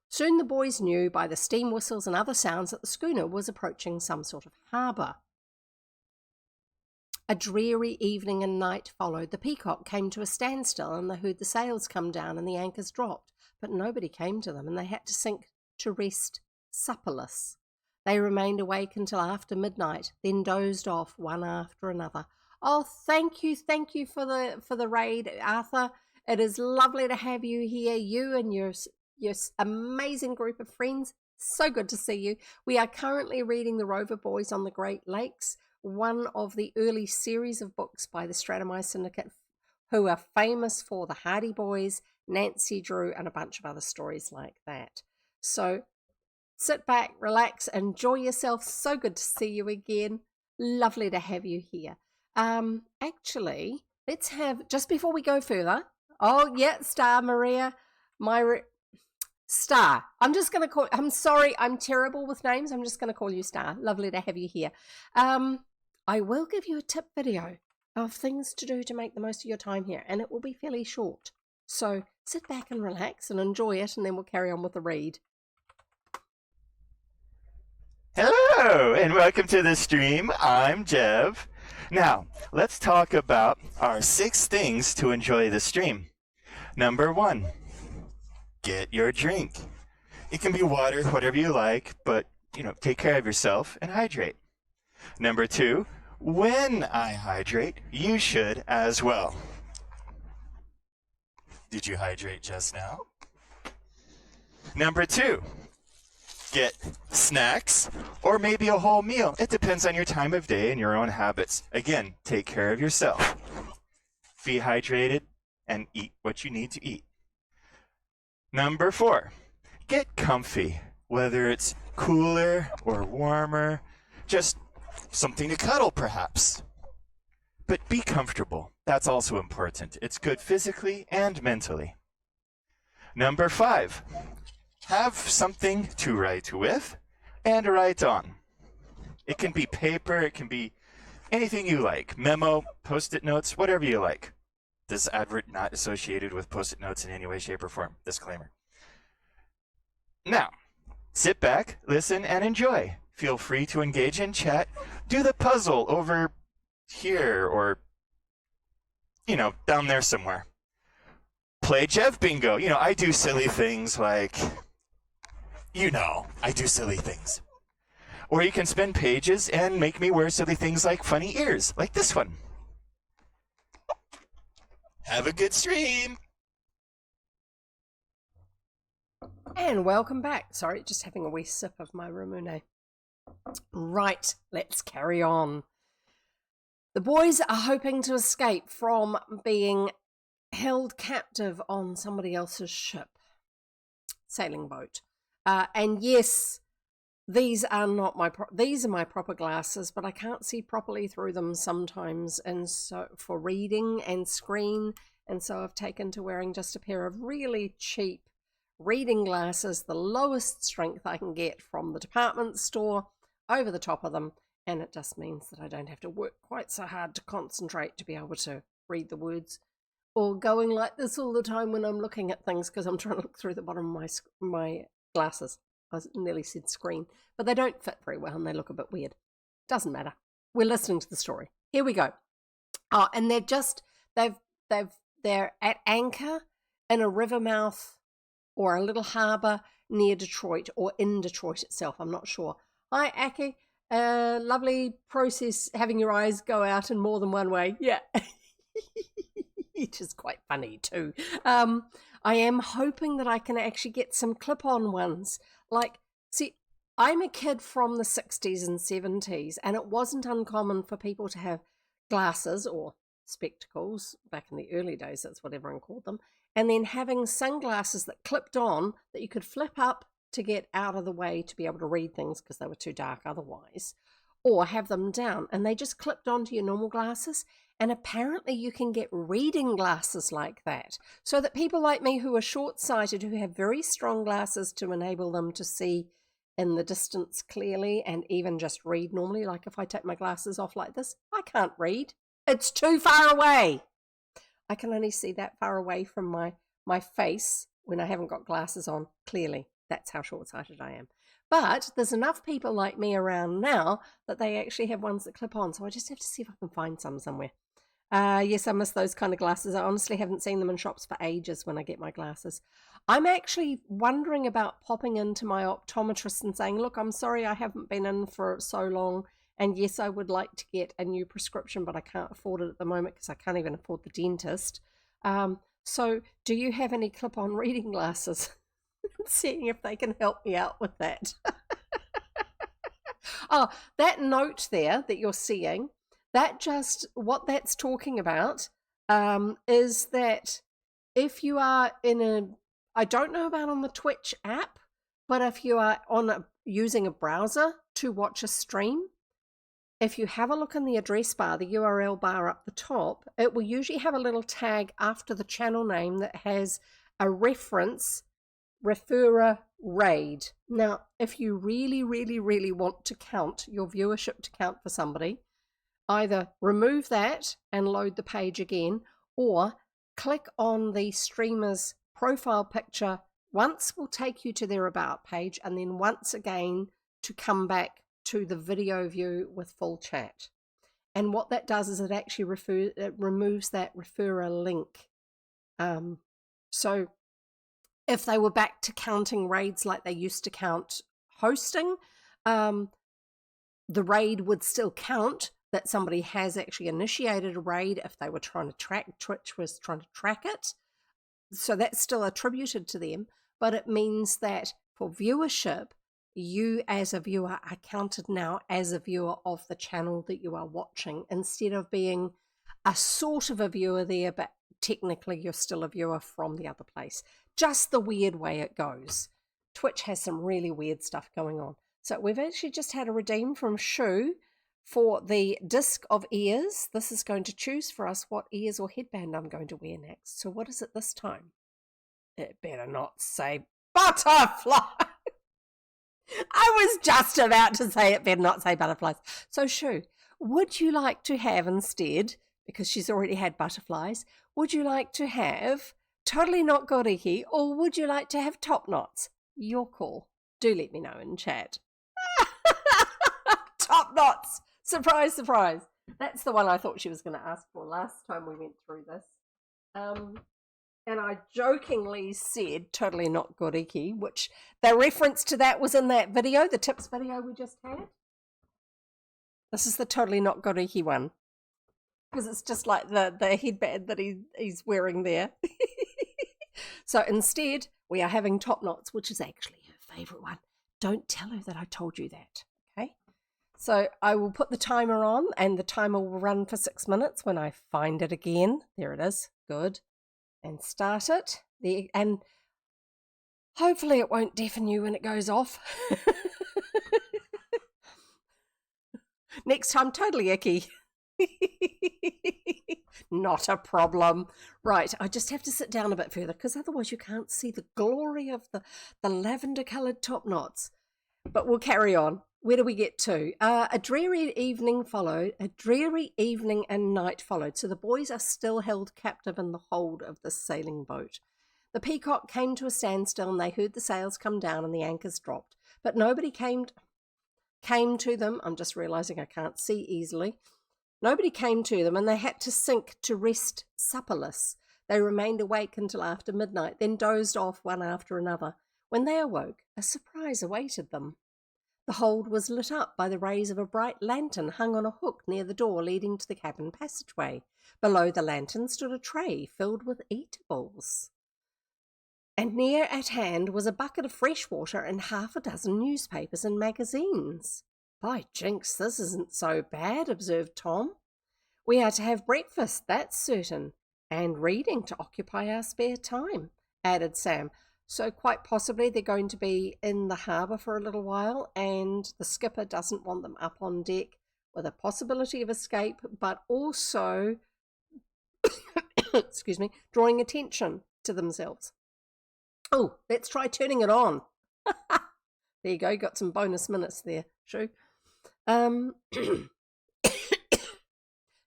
Soon the boys knew by the steam whistles and other sounds that the schooner was approaching some sort of harbour. A dreary evening and night followed. The Peacock came to a standstill, and they heard the sails come down and the anchors dropped, but nobody came to them, and they had to sink to rest supperless. They remained awake until after midnight, then dozed off one after another. Oh, thank you for the raid, Arthur. It is lovely to have you here, you and your amazing group of friends. So good to see you. We are currently reading the Rover Boys on the Great Lakes, one of the early series of books by the Stratemeyer Syndicate, who are famous for the Hardy Boys, Nancy Drew, and a bunch of other stories like that. So sit back, relax, enjoy yourself. So good to see you again. Lovely to have you here. Actually, let's have, just before we go further, oh yeah, Star Maria, Star. I'm just going to call, I'm sorry, I'm terrible with names. I'm just going to call you Star. Lovely to have you here. I will give you a tip video of things to do to make the most of your time here, and it will be fairly short. So sit back and relax and enjoy it, and then we'll carry on with the read. Hello, and welcome to the stream. I'm Jev. Now, let's talk about our 6 things to enjoy the stream. Number 1, get your drink. It can be water, whatever you like, but, take care of yourself and hydrate. Number 2, when I hydrate, you should as well. Did you hydrate just now? Number 2, get snacks or maybe a whole meal. It depends on your time of day and your own habits. Again, take care of yourself. Be hydrated and eat what you need to eat. Number 4, get comfy, whether it's cooler or warmer, just something to cuddle perhaps. But be comfortable. That's also important. It's good physically and mentally. Number 5, have something to write with and write on. It can be paper, it can be anything you like. Memo, post-it notes, whatever you like. This advert not associated with post-it notes in any way, shape, or form. Disclaimer. Now, sit back, listen, and enjoy. Feel free to engage in chat. Do the puzzle over here or, down there somewhere. Play Jev Bingo. I do silly things like, I do silly things. Or you can spend pages and make me wear silly things like funny ears, like this one. Have a good stream. And welcome back. Sorry, just having a wee sip of my Ramune. Right, let's carry on. The boys are hoping to escape from being held captive on somebody else's ship, sailing boat. And yes, these are my proper glasses, but I can't see properly through them sometimes, and so for reading and screen, and so I've taken to wearing just a pair of really cheap reading glasses, the lowest strength I can get from the department store, over the top of them, and it just means that I don't have to work quite so hard to concentrate to be able to read the words, or going like this all the time when I'm looking at things because I'm trying to look through the bottom of my glasses. I nearly said screen, but they don't fit very well and they look a bit weird. Doesn't matter. We're listening to the story. Here we go. Oh, and they're at anchor in a river mouth or a little harbour near Detroit or in Detroit itself. I'm not sure. Hi, Aki. Lovely process having your eyes go out in more than one way. Yeah. Which is quite funny too. I am hoping that I can actually get some clip-on ones. See, I'm a kid from the 60s and 70s, and it wasn't uncommon for people to have glasses or spectacles, back in the early days, that's what everyone called them, and then having sunglasses that clipped on that you could flip up to get out of the way to be able to read things because they were too dark otherwise, or have them down, and they just clipped onto your normal glasses. And apparently you can get reading glasses like that, so that people like me who are short-sighted, who have very strong glasses to enable them to see in the distance clearly and even just read normally, like if I take my glasses off like this, I can't read. It's too far away. I can only see that far away from my face when I haven't got glasses on clearly. That's how short-sighted I am. But there's enough people like me around now that they actually have ones that clip on, so I just have to see if I can find some somewhere. Yes, I miss those kind of glasses. I honestly haven't seen them in shops for ages when I get my glasses. I'm actually wondering about popping into my optometrist and saying, look, I'm sorry I haven't been in for so long, and yes, I would like to get a new prescription, but I can't afford it at the moment because I can't even afford the dentist. So do you have any clip-on reading glasses? Seeing if they can help me out with that. Oh, that note there that you're seeing, what that's talking about is that if you are I don't know about on the Twitch app, but if you are using a browser to watch a stream, if you have a look in the address bar, the URL bar up the top, it will usually have a little tag after the channel name that has a reference, referrer raid. Now, if you really, really, really want to count your viewership to count for somebody, either remove that and load the page again, or click on the streamer's profile picture. Once will take you to their about page, and then once again to come back to the video view with full chat. And what that does is it actually removes that referrer link. So if they were back to counting raids like they used to count hosting, the raid would still count, that somebody has actually initiated a raid if they were trying to track, Twitch was trying to track it. So that's still attributed to them, but it means that for viewership, you as a viewer are counted now as a viewer of the channel that you are watching, instead of being a sort of a viewer there, but technically you're still a viewer from the other place. Just the weird way it goes. Twitch has some really weird stuff going on. So we've actually just had a redeem from Shu for the disc of ears. This is going to choose for us what ears or headband I'm going to wear next. So what is it this time? It better not say butterfly. I was just about to say it better not say butterflies. So Shu, would you like to have instead, because she's already had butterflies, would you like to have totally not goriki, or would you like to have top knots? Your call. Do let me know in chat. Top knots. Surprise, surprise. That's the one I thought she was going to ask for last time we went through this. And I jokingly said totally not goriki, which the reference to that was in that video, the tips video we just had. This is the totally not goriki one, because it's just like the headband that he's wearing there. So instead, we are having top knots, which is actually her favourite one. Don't tell her that I told you that, okay? So I will put the timer on, and the timer will run for 6 minutes when I find it again. There it is. Good. And start it. And hopefully it won't deafen you when it goes off. Next time, totally icky. Not a problem. Right, I just have to sit down a bit further, because otherwise you can't see the glory of the lavender coloured top knots. But we'll carry on. Where do we get to? A dreary evening followed. A dreary evening and night followed. So the boys are still held captive in the hold of the sailing boat. The Peacock came to a standstill, and they heard the sails come down and the anchors dropped. But nobody came to them. I'm just realising I can't see easily. Nobody came to them, and they had to sink to rest supperless. They remained awake until after midnight, then dozed off one after another. When they awoke, a surprise awaited them. The hold was lit up by the rays of a bright lantern hung on a hook near the door leading to the cabin passageway. Below the lantern stood a tray filled with eatables. And near at hand was a bucket of fresh water and 6 newspapers and magazines. By jinks, this isn't so bad, observed Tom. We are to have breakfast, that's certain, and reading to occupy our spare time, added Sam. So quite possibly they're going to be in the harbour for a little while, and the skipper doesn't want them up on deck with a possibility of escape, but also, excuse me, drawing attention to themselves. Oh, let's try turning it on. There you go, got some bonus minutes there, Shu.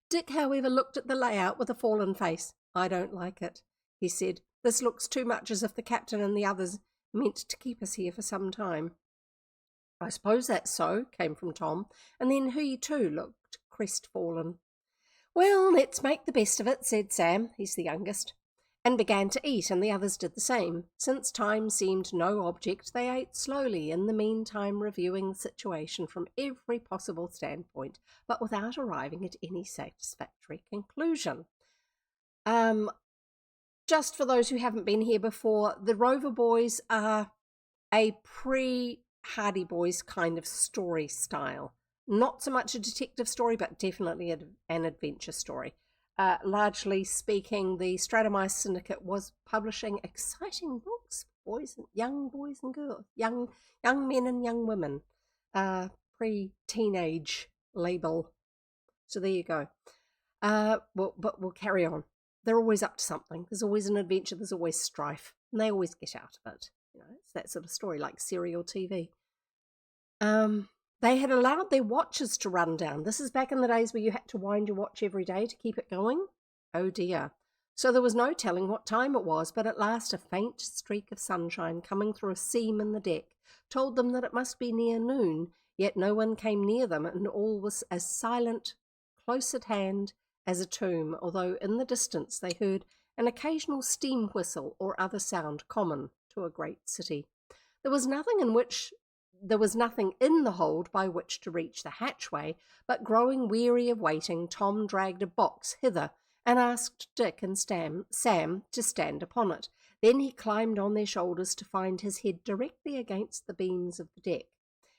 Dick, however, looked at the layout with a fallen face. I don't like it, he said. This looks too much as if the captain and the others meant to keep us here for some time. I suppose that's so, came from Tom, and then he too looked crestfallen. Well, let's make the best of it, said Sam, he's the youngest, and began to eat, and the others did the same. Since time seemed no object, they ate slowly, in the meantime reviewing the situation from every possible standpoint, but without arriving at any satisfactory conclusion. Just for those who haven't been here before, the Rover Boys are a pre-Hardy Boys kind of story style. Not so much a detective story, but definitely an adventure story. Largely speaking, the Stratomice Syndicate was publishing exciting books for young boys and girls, young men and young women, pre-teenage label. So there you go. But we'll carry on. They're always up to something. There's always an adventure. There's always strife, and they always get out of it. You know, it's that sort of story, like serial TV. They had allowed their watches to run down. This is back in the days where you had to wind your watch every day to keep it going. Oh dear. So there was no telling what time it was, but at last a faint streak of sunshine coming through a seam in the deck told them that it must be near noon, yet no one came near them, and all was as silent, close at hand, as a tomb, although in the distance they heard an occasional steam whistle or other sound common to a great city. There was nothing in the hold by which to reach the hatchway, but growing weary of waiting, Tom dragged a box hither and asked Dick and Sam to stand upon it. Then he climbed on their shoulders to find his head directly against the beams of the deck.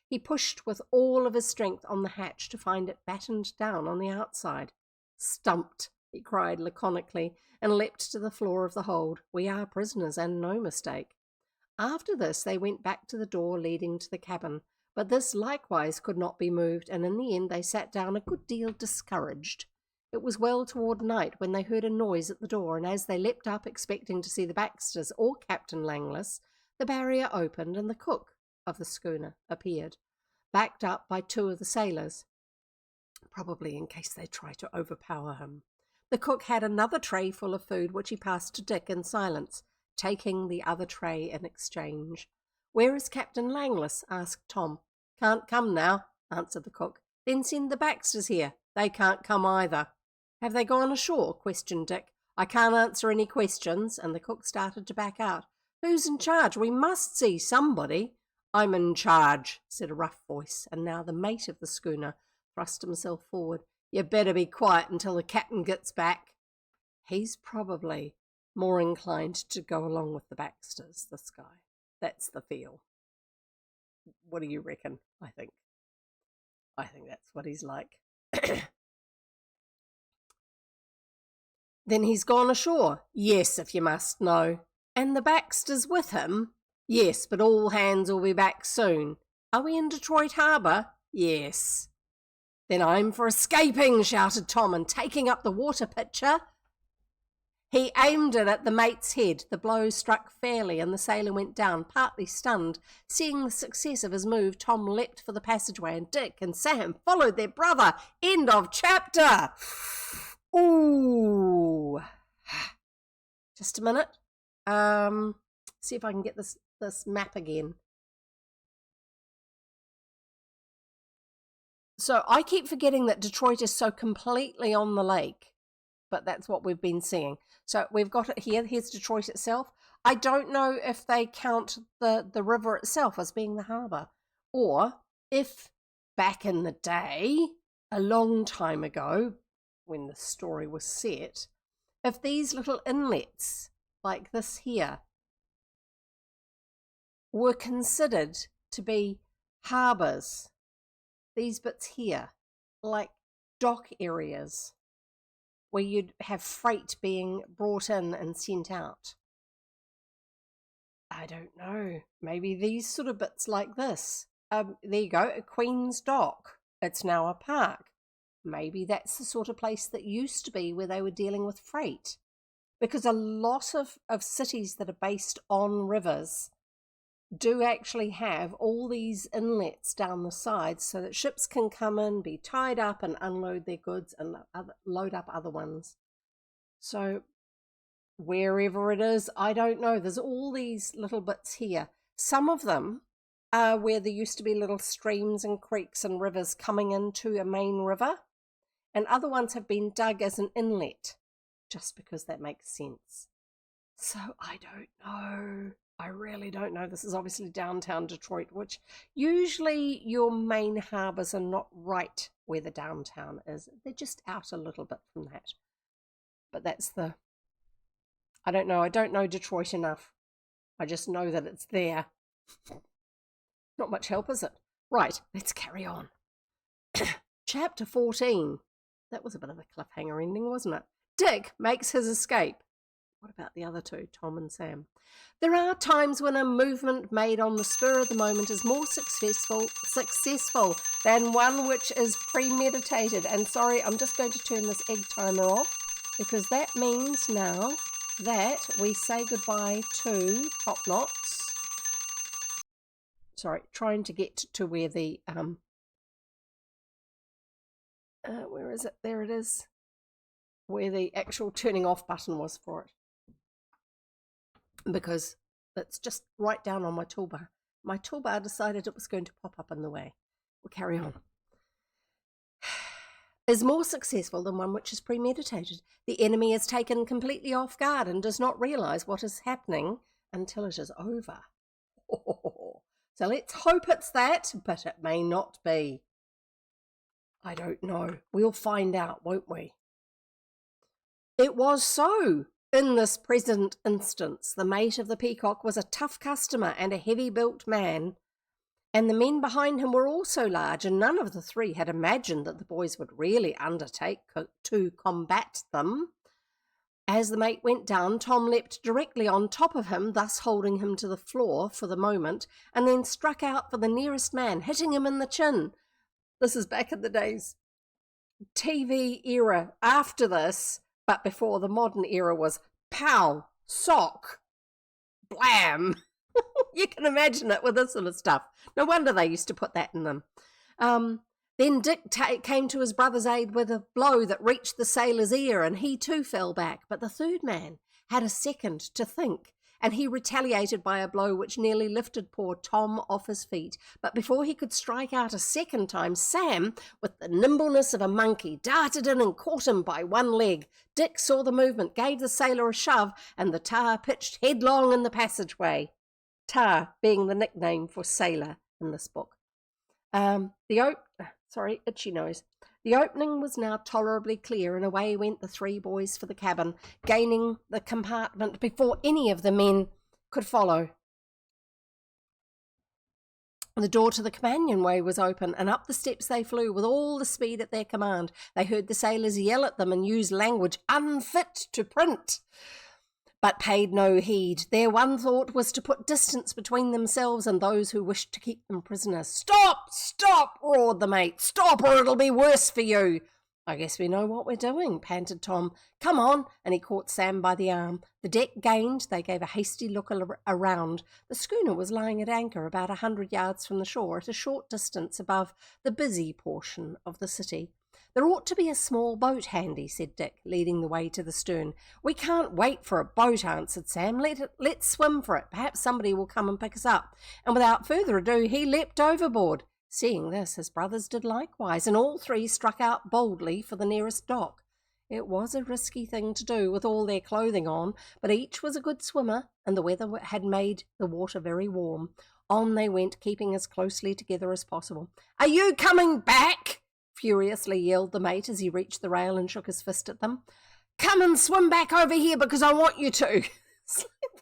He pushed with all of his strength on the hatch to find it battened down on the outside. "Stumped," he cried laconically, and leapt to the floor of the hold. "We are prisoners, and no mistake." After this they went back to the door leading to the cabin, but this likewise could not be moved, and in the end they sat down a good deal discouraged. It was well toward night when they heard a noise at the door, and as they leapt up expecting to see the Baxters or Captain Langlis, the barrier opened and the cook of the schooner appeared, backed up by two of the sailors, probably in case they try to overpower him. The cook had another tray full of food, which he passed to Dick in silence, taking the other tray in exchange. "Where is Captain Langlis?" asked Tom. "Can't come now," answered the cook. "Then send the Baxters here. They can't come either." "Have they gone ashore?" questioned Dick. "I can't answer any questions," and the cook started to back out. "Who's in charge? We must see somebody." "I'm in charge," said a rough voice, and now the mate of the schooner thrust himself forward. "You better be quiet until the captain gets back." He's probably more inclined to go along with the Baxters, this guy. That's the feel. What do you reckon? I think that's what he's like. "Then he's gone ashore?" "Yes, if you must know." "And the Baxters with him?" "Yes, but all hands will be back soon." "Are we in Detroit Harbour?" "Yes." "Then I'm for escaping," shouted Tom, and taking up the water pitcher, he aimed it at the mate's head. The blow struck fairly, and the sailor went down, partly stunned. Seeing the success of his move, Tom leapt for the passageway, and Dick and Sam followed their brother. End of chapter. Ooh. Just a minute. See if I can get this map again. So I keep forgetting that Detroit is so completely on the lake, but that's what we've been seeing. So we've got it here. Here's Detroit itself. I don't know if they count the river itself as being the harbour, or if back in the day, a long time ago, when the story was set, if these little inlets like this here were considered to be harbours. These bits here, like dock areas where you'd have freight being brought in and sent out. I don't know. Maybe these sort of bits like this. There you go, a Queen's Dock. It's now a park. Maybe that's the sort of place that used to be where they were dealing with freight. Because a lot of cities that are based on rivers do actually have all these inlets down the sides so that ships can come in, be tied up and unload their goods and load up other ones. So wherever it is, I don't know. There's all these little bits here. Some of them are where there used to be little streams and creeks and rivers coming into a main river, and other ones have been dug as an inlet, just because that makes sense. So I don't know. I really don't know. This is obviously downtown Detroit, which usually your main harbours are not right where the downtown is. They're just out a little bit from that. But that's I don't know. I don't know Detroit enough. I just know that it's there. Not much help, is it? Right, let's carry on. Chapter 14. That was a bit of a cliffhanger ending, wasn't it? Dick makes his escape. What about the other two, Tom and Sam? There are times when a movement made on the spur of the moment is more successful than one which is premeditated. And sorry, I'm just going to turn this egg timer off, because that means now that we say goodbye to Top Knots. Sorry, trying to get to where the Where is it? There it is. Where the actual turning off button was for it. Because it's just right down on my toolbar. My toolbar decided it was going to pop up in the way. We'll carry on. Is more successful than one which is premeditated. The enemy is taken completely off guard and does not realise what is happening until it is over. So let's hope it's that, but it may not be. I don't know. We'll find out, won't we? It was so. In this present instance, the mate of the Peacock was a tough customer and a heavy-built man, and the men behind him were also large, and none of the three had imagined that the boys would really undertake to combat them. As the mate went down, Tom leapt directly on top of him, thus holding him to the floor for the moment, and then struck out for the nearest man, hitting him in the chin. This is back in the days TV era. After this, but before the modern era, was pow, sock, blam. You can imagine it with this sort of stuff. No wonder they used to put that in them. Then Dick came to his brother's aid with a blow that reached the sailor's ear, and he too fell back. But the third man had a second to think, and he retaliated by a blow which nearly lifted poor Tom off his feet. But before he could strike out a second time, Sam, with the nimbleness of a monkey, darted in and caught him by one leg. Dick saw the movement, gave the sailor a shove, and the tar pitched headlong in the passageway. Tar being the nickname for sailor in this book. Itchy nose. The opening was now tolerably clear, and away went the three boys for the cabin, gaining the compartment before any of the men could follow. The door to the companionway was open, and up the steps they flew with all the speed at their command. They heard the sailors yell at them and use language unfit to print, but paid no heed. Their one thought was to put distance between themselves and those who wished to keep them prisoners. "Stop! Stop!" roared the mate. "Stop, or it'll be worse for you." "I guess we know what we're doing," panted Tom. "Come on," and he caught Sam by the arm. The deck gained. They gave a hasty look around. The schooner was lying at anchor about 100 yards from the shore, at a short distance above the busy portion of the city. "There ought to be a small boat handy," said Dick, leading the way to the stern. "We can't wait for a boat," answered Sam. Let's swim for it. Perhaps somebody will come and pick us up." And without further ado, he leapt overboard. Seeing this, his brothers did likewise, and all three struck out boldly for the nearest dock. It was a risky thing to do with all their clothing on, but each was a good swimmer, and the weather had made the water very warm. On they went, keeping as closely together as possible. "Are you coming back?" furiously yelled the mate as he reached the rail and shook his fist at them. "Come and swim back over here because I want you to."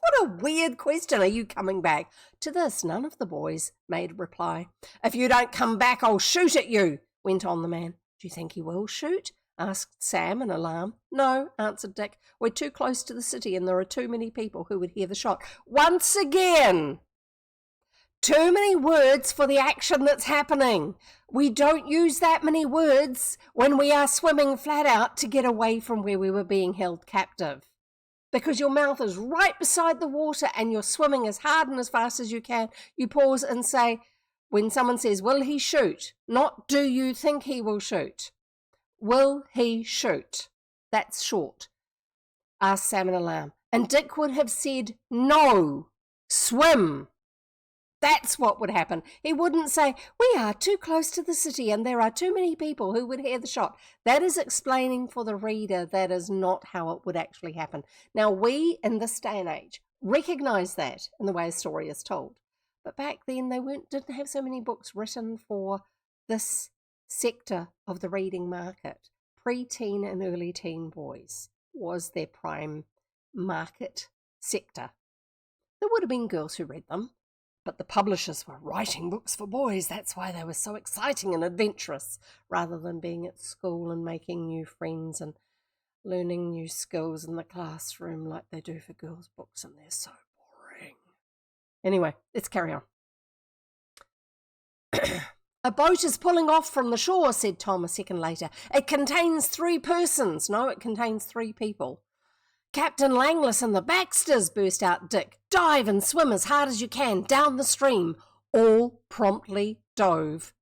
What a weird question. "Are you coming back?" To this, none of the boys made reply. "If you don't come back, I'll shoot at you," went on the man. "Do you think he will shoot?" asked Sam in alarm. "No," answered Dick. "We're too close to the city and there are too many people who would hear the shot." Once again, too many words for the action that's happening. We don't use that many words when we are swimming flat out to get away from where we were being held captive. Because your mouth is right beside the water and you're swimming as hard and as fast as you can, you pause and say, when someone says, "Will he shoot?" Not, "Do you think he will shoot?" Will he shoot? That's short. Asked Sam in alarm. And Dick would have said, "No, swim." That's what would happen. He wouldn't say, "We are too close to the city and there are too many people who would hear the shot." That is explaining for the reader that is not how it would actually happen. Now, we in this day and age recognise that in the way a story is told. But back then they didn't have so many books written for this sector of the reading market. Pre-teen and early teen boys was their prime market sector. There would have been girls who read them, but the publishers were writing books for boys. That's why they were so exciting and adventurous, rather than being at school and making new friends and learning new skills in the classroom like they do for girls' books, and they're so boring. Anyway, let's carry on. "A boat is pulling off from the shore," said Tom a second later. "It contains 3 persons. No, it contains 3 people. "Captain Langlis and the Baxters," burst out Dick. "Dive and swim as hard as you can down the stream." All promptly dove.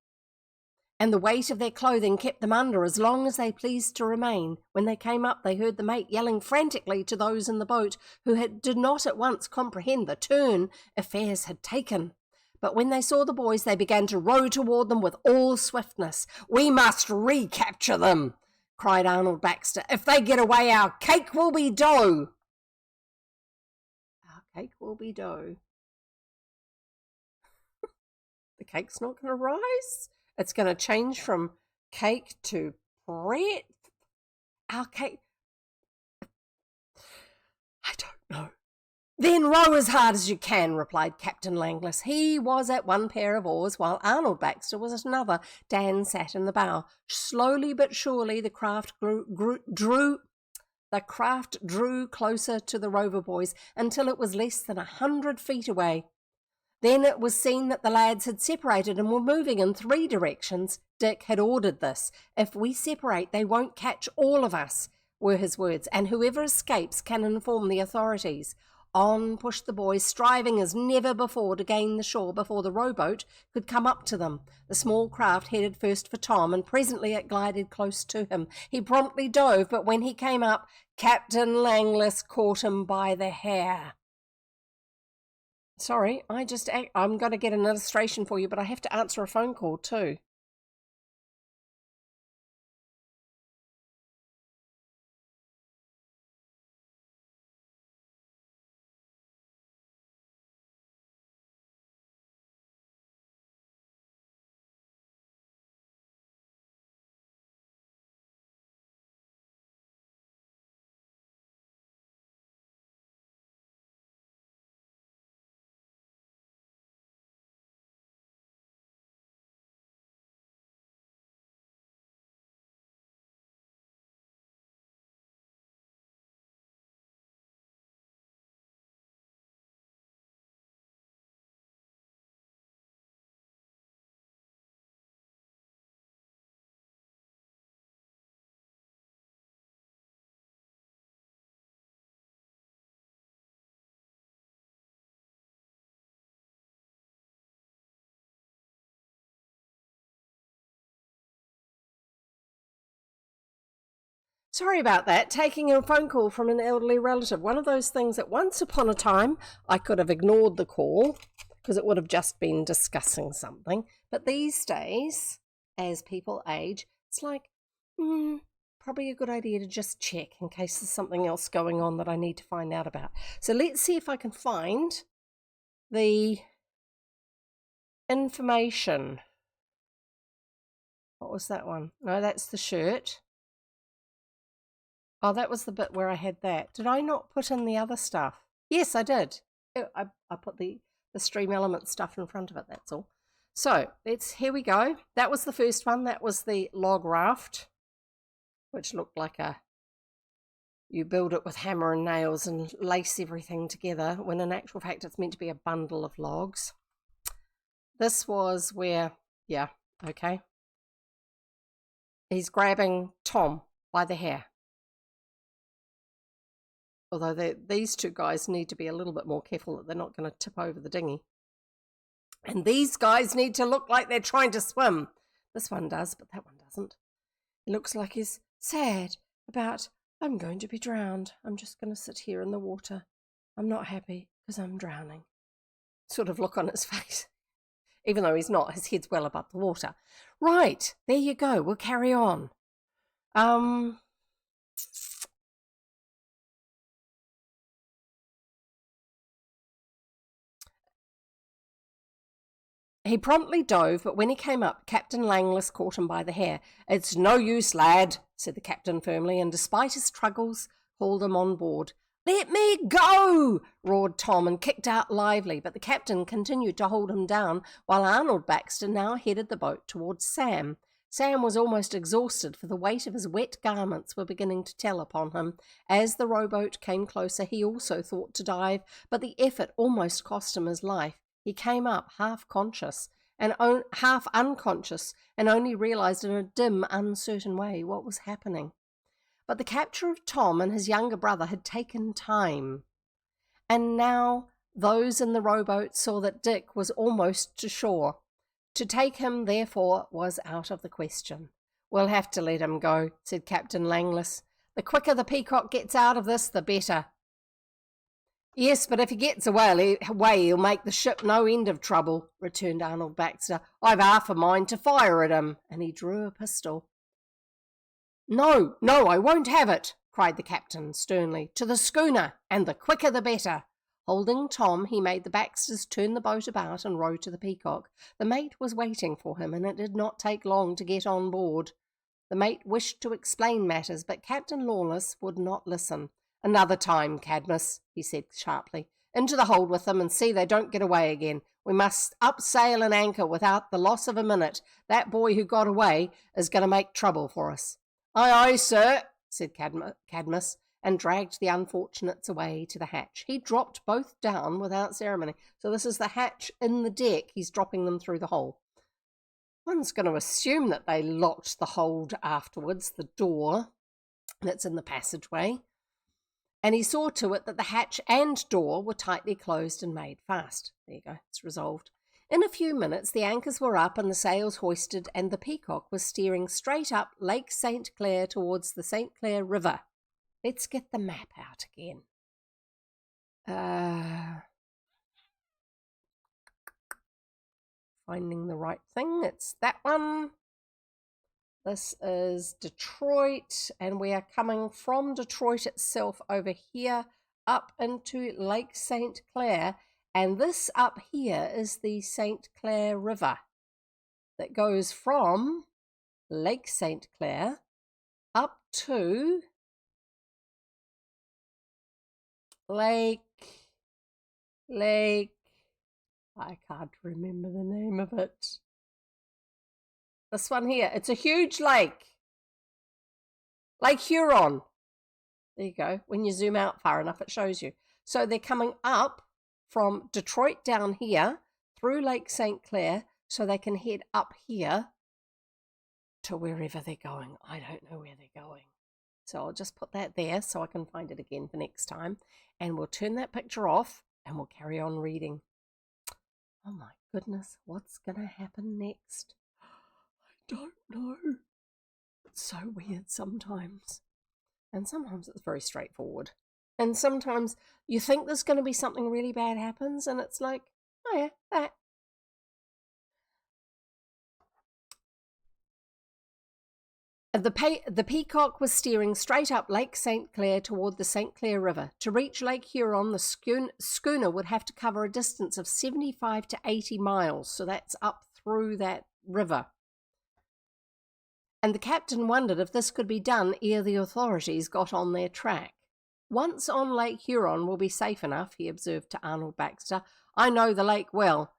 and the weight of their clothing kept them under as long as they pleased to remain. When they came up, they heard the mate yelling frantically to those in the boat, who did not at once comprehend the turn affairs had taken. But when they saw the boys, they began to row toward them with all swiftness. "We must recapture them," cried Arnold Baxter. "If they get away, our cake will be dough." Our cake will be dough. The cake's not going to rise. It's going to change from cake to bread. Our cake. I don't know. "Then row as hard as you can," replied Captain Langlis. He was at one pair of oars, while Arnold Baxter was at another. Dan sat in the bow. Slowly but surely the craft drew closer to the Rover Boys until it was less than 100 feet away. Then it was seen that the lads had separated and were moving in 3 directions. Dick had ordered this. "If we separate, they won't catch all of us," were his words, "and whoever escapes can inform the authorities." On pushed the boys, striving as never before to gain the shore before the rowboat could come up to them. The small craft headed first for Tom, and presently it glided close to him. He promptly dove, but when he came up, Captain Langlis caught him by the hair. Sorry, I'm going to get an illustration for you, but I have to answer a phone call too. Sorry about that, taking a phone call from an elderly relative. One of those things that once upon a time I could have ignored the call because it would have just been discussing something. But these days, as people age, it's like, probably a good idea to just check in case there's something else going on that I need to find out about. So let's see if I can find the information. What was that one? No, that's the shirt. Oh, that was the bit where I had that. Did I not put in the other stuff? Yes, I did. I put the Stream Element stuff in front of it, that's all. So, here we go. That was the first one. That was the log raft, which looked like you build it with hammer and nails and lace everything together, when in actual fact it's meant to be a bundle of logs. This was where, yeah, okay. He's grabbing Tom by the hair. Although these two guys need to be a little bit more careful that they're not going to tip over the dinghy. And these guys need to look like they're trying to swim. This one does, but that one doesn't. It looks like he's sad about, "I'm going to be drowned. I'm just going to sit here in the water. I'm not happy because I'm drowning." Sort of look on his face. Even though he's not, his head's well above the water. Right, there you go. We'll carry on. He promptly dove, but when he came up, Captain Langlis caught him by the hair. "It's no use, lad," said the captain firmly, and despite his struggles, hauled him on board. "Let me go!" roared Tom, and kicked out lively, but the captain continued to hold him down, while Arnold Baxter now headed the boat towards Sam. Sam was almost exhausted, for the weight of his wet garments were beginning to tell upon him. As the rowboat came closer, he also thought to dive, but the effort almost cost him his life. He came up half unconscious, and only realized in a dim, uncertain way what was happening. But the capture of Tom and his younger brother had taken time, and now those in the rowboat saw that Dick was almost to shore. To take him, therefore, was out of the question. "We'll have to let him go," said Captain Langless. "The quicker the Peacock gets out of this, the better." "Yes, but if he gets away, he'll make the ship no end of trouble," returned Arnold Baxter. "I've half a mind to fire at him," and he drew a pistol. No, I won't have it," cried the captain sternly. "To the schooner, and the quicker the better." Holding Tom, he made the Baxters turn the boat about and row to the Peacock. The mate was waiting for him, and it did not take long to get on board. The mate wished to explain matters, but Captain Lawless would not listen. "Another time, Cadmus," he said sharply. "Into the hold with them, and see they don't get away again. We must up sail and anchor without the loss of a minute. That boy who got away is going to make trouble for us." "Aye, aye, sir," said Cadmus, and dragged the unfortunates away to the hatch. He dropped both down without ceremony. So this is the hatch in the deck. He's dropping them through the hole. One's going to assume that they locked the hold afterwards, the door that's in the passageway. And he saw to it that the hatch and door were tightly closed and made fast. There you go, it's resolved. In a few minutes, the anchors were up and the sails hoisted, and the Peacock was steering straight up Lake St. Clair towards the St. Clair River. Let's get the map out again. Finding the right thing. It's that one. This is Detroit, and we are coming from Detroit itself over here up into Lake St. Clair. And this up here is the St. Clair River that goes from Lake St. Clair up to Lake, I can't remember the name of it. This one here, it's a huge lake. Lake Huron. There you go. When you zoom out far enough, it shows you. So they're coming up from Detroit down here through Lake St. Clair so they can head up here to wherever they're going. I don't know where they're going. So I'll just put that there so I can find it again for next time. And we'll turn that picture off and we'll carry on reading. Oh my goodness, what's going to happen next? I don't know. It's so weird sometimes. And sometimes it's very straightforward. And sometimes you think there's going to be something really bad happens and it's like, oh yeah, that. The Peacock was steering straight up Lake St. Clair toward the St. Clair River. To reach Lake Huron, the schooner would have to cover a distance of 75 to 80 miles. So that's up through that river. And the captain wondered if this could be done ere the authorities got on their track. "Once on Lake Huron will be safe enough," he observed to Arnold Baxter. "I know the lake well,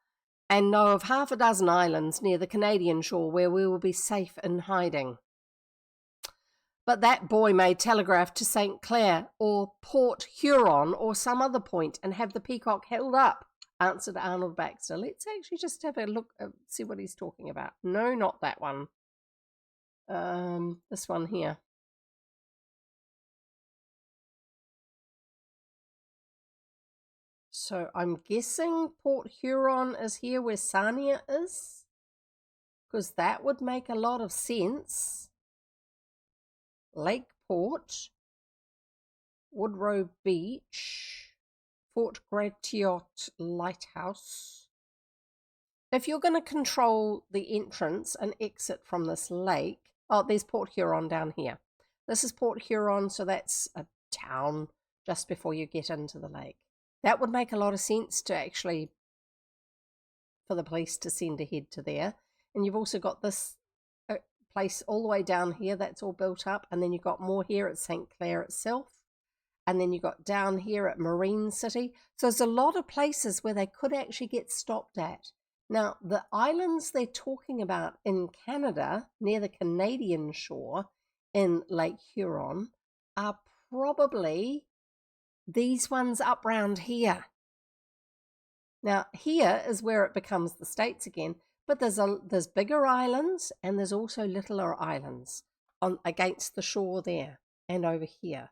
and know of half a dozen islands near the Canadian shore where we will be safe in hiding." "But that boy may telegraph to St. Clair or Port Huron or some other point and have the Peacock held up," answered Arnold Baxter. Let's actually just have a look, see what he's talking about. No, not that one. This one here. So I'm guessing Port Huron is here where Sarnia is, because that would make a lot of sense. Lakeport, Woodrow Beach, Fort Gratiot Lighthouse. If you're going to control the entrance and exit from this lake, oh, there's Port Huron down here. This is Port Huron, so that's a town just before you get into the lake. That would make a lot of sense to actually, for the police to send ahead to there. And you've also got this place all the way down here, that's all built up. And then you've got more here at St. Clair itself. And then you got down here at Marine City. So there's a lot of places where they could actually get stopped at. Now, the islands they're talking about in Canada, near the Canadian shore in Lake Huron, are probably these ones up round here. Now, here is where it becomes the States again, but there's bigger islands and there's also littler islands against the shore there and over here.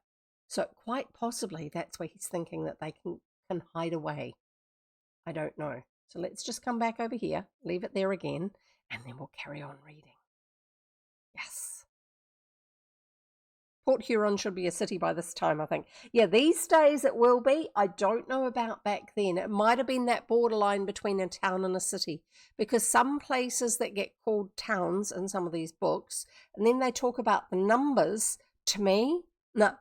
So quite possibly that's where he's thinking that they can hide away. I don't know. So let's just come back over here, leave it there again, and then we'll carry on reading. Yes. Port Huron should be a city by this time, I think. Yeah, these days it will be. I don't know about back then. It might have been that borderline between a town and a city, because some places that get called towns in some of these books, and then they talk about the numbers, to me, no,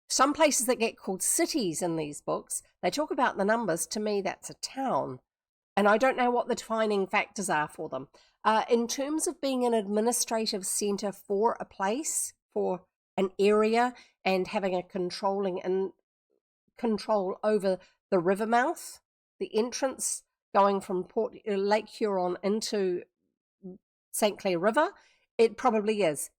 some places that get called cities in these books, they talk about the numbers, to me that's a town. And I don't know what the defining factors are for them. In terms of being an administrative centre for a place, for an area, and having a control over the river mouth, the entrance going from Lake Huron into St. Clair River, it probably is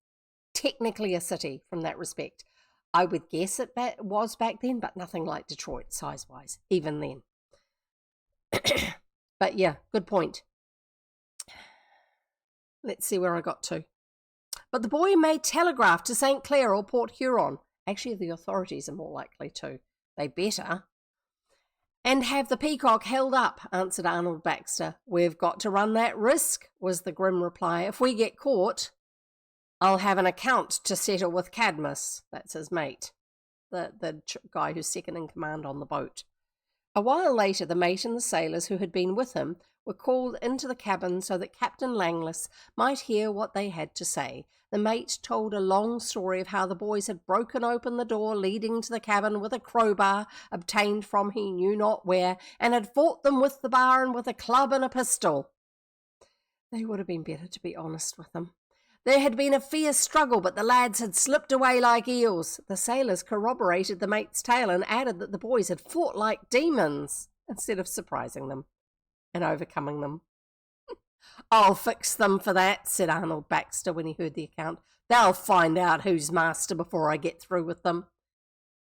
technically a city from that respect. I would guess it was back then, but nothing like Detroit size-wise, even then. But yeah, good point. Let's see where I got to. But the boy may telegraph to St. Clair or Port Huron. Actually, the authorities are more likely to. They better. And have the Peacock held up, answered Arnold Baxter. We've got to run that risk, was the grim reply. If we get caught, I'll have an account to settle with Cadmus. That's his mate, the guy who's second in command on the boat. A while later, the mate and the sailors who had been with him were called into the cabin so that Captain Langlis might hear what they had to say. The mate told a long story of how the boys had broken open the door leading to the cabin with a crowbar obtained from he knew not where, and had fought them with the bar and with a club and a pistol. They would have been better to be honest with them. There had been a fierce struggle, but the lads had slipped away like eels. The sailors corroborated the mate's tale and added that the boys had fought like demons instead of surprising them and overcoming them. I'll fix them for that, said Arnold Baxter when he heard the account. They'll find out who's master before I get through with them.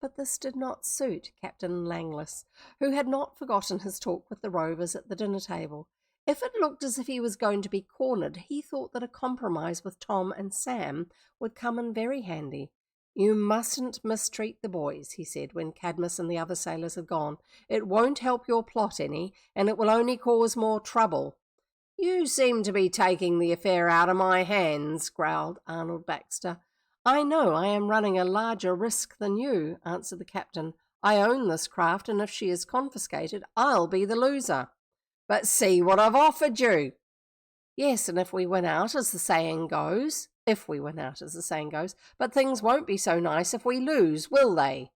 But this did not suit Captain Langlis, who had not forgotten his talk with the Rovers at the dinner table. If it looked as if he was going to be cornered, he thought that a compromise with Tom and Sam would come in very handy. You mustn't mistreat the boys, he said when Cadmus and the other sailors had gone. It won't help your plot any, and it will only cause more trouble. You seem to be taking the affair out of my hands, growled Arnold Baxter. I know I am running a larger risk than you, answered the captain. I own this craft, and if she is confiscated, I'll be the loser. But see what I've offered you. Yes, and if we win out, as the saying goes, but things won't be so nice if we lose, will they?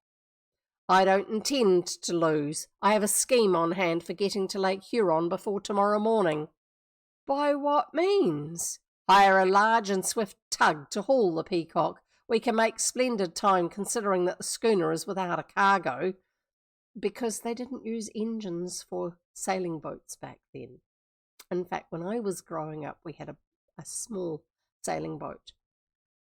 I don't intend to lose. I have a scheme on hand for getting to Lake Huron before tomorrow morning. By what means? Hire a large and swift tug to haul the Peacock. We can make splendid time considering that the schooner is without a cargo, because they didn't use engines for sailing boats back then. In fact, when I was growing up, we had a small sailing boat.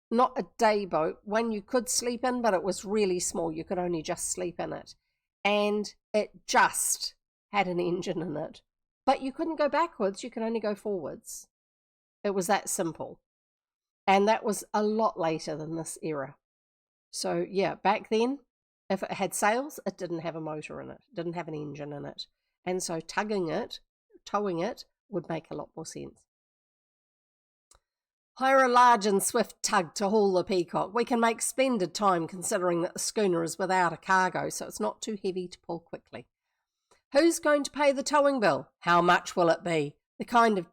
Not a day boat, one you could sleep in, but it was really small. You could only just sleep in it. And it just had an engine in it. But you couldn't go backwards, you could only go forwards. It was that simple. And that was a lot later than this era. So, yeah, back then, if it had sails, it didn't have a motor in it. It didn't have an engine in it. And so towing it, would make a lot more sense. Hire a large and swift tug to haul the Peacock. We can make splendid time considering that the schooner is without a cargo, so it's not too heavy to pull quickly. Who's going to pay the towing bill? How much will it be? The kind of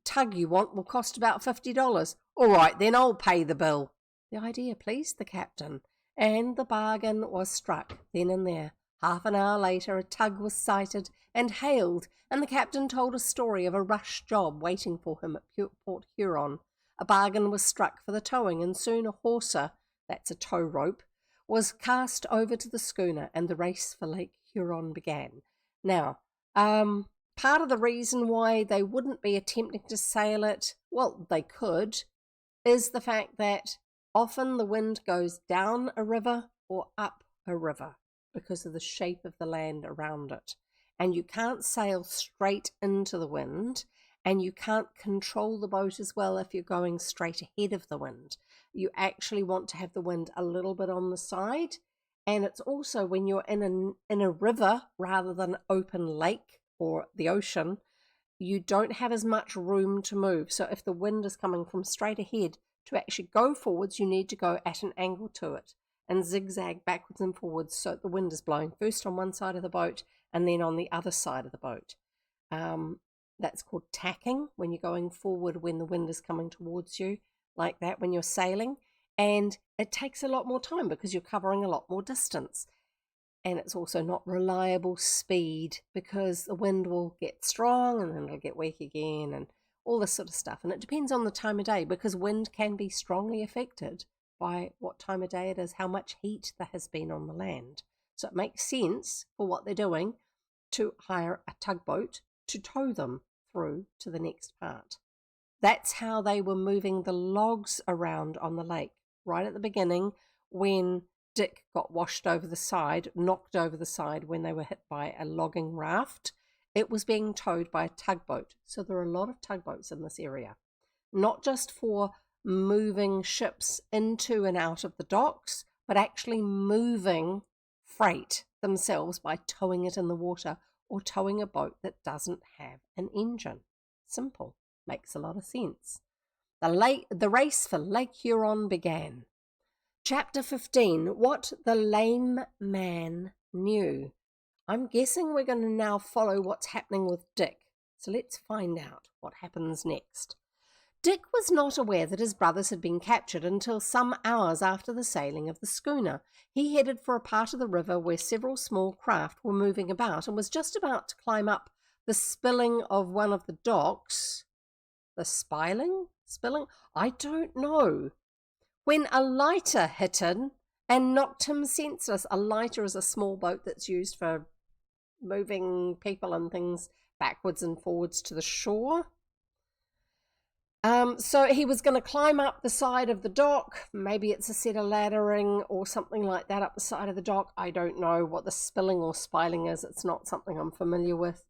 tug you want will cost about $50. All right, then I'll pay the bill. The idea pleased the captain, and the bargain was struck then and there. Half an hour later, a tug was sighted and hailed, and the captain told a story of a rush job waiting for him at Port Huron. A bargain was struck for the towing, and soon a hawser, that's a tow rope, was cast over to the schooner, and the race for Lake Huron began. Now, part of the reason why they wouldn't be attempting to sail it, well, they could, is the fact that often the wind goes down a river or up a river because of the shape of the land around it. And you can't sail straight into the wind, and you can't control the boat as well if you're going straight ahead of the wind. You actually want to have the wind a little bit on the side. And it's also when you're in a river rather than open lake or the ocean, you don't have as much room to move. So if the wind is coming from straight ahead, to actually go forwards, you need to go at an angle to it and zigzag backwards and forwards so the wind is blowing first on one side of the boat and then on the other side of the boat. That's called tacking, when you're going forward when the wind is coming towards you, like that when you're sailing. And it takes a lot more time because you're covering a lot more distance. And it's also not reliable speed because the wind will get strong and then it'll get weak again and all this sort of stuff. And it depends on the time of day because wind can be strongly affected by what time of day it is, how much heat there has been on the land. So it makes sense for what they're doing to hire a tugboat to tow them through to the next part. That's how they were moving the logs around on the lake. Right at the beginning, when Dick got washed over the side, knocked over the side when they were hit by a logging raft, it was being towed by a tugboat. So there are a lot of tugboats in this area, not just for moving ships into and out of the docks, but actually moving freight themselves by towing it in the water or towing a boat that doesn't have an engine. Simple. Makes a lot of sense. The race for Lake Huron began. Chapter 15, What the Lame Man Knew. I'm guessing we're going to now follow what's happening with Dick. So let's find out what happens next. Dick was not aware that his brothers had been captured until some hours after the sailing of the schooner. He headed for a part of the river where several small craft were moving about and was just about to climb up the spilling of one of the docks. The spilling? I don't know. When a lighter hit him and knocked him senseless. A lighter is a small boat that's used for moving people and things backwards and forwards to the shore. So he was going to climb up the side of the dock. Maybe it's a set of laddering or something like that up the side of the dock. I don't know what the spilling or spiling is. It's not something I'm familiar with.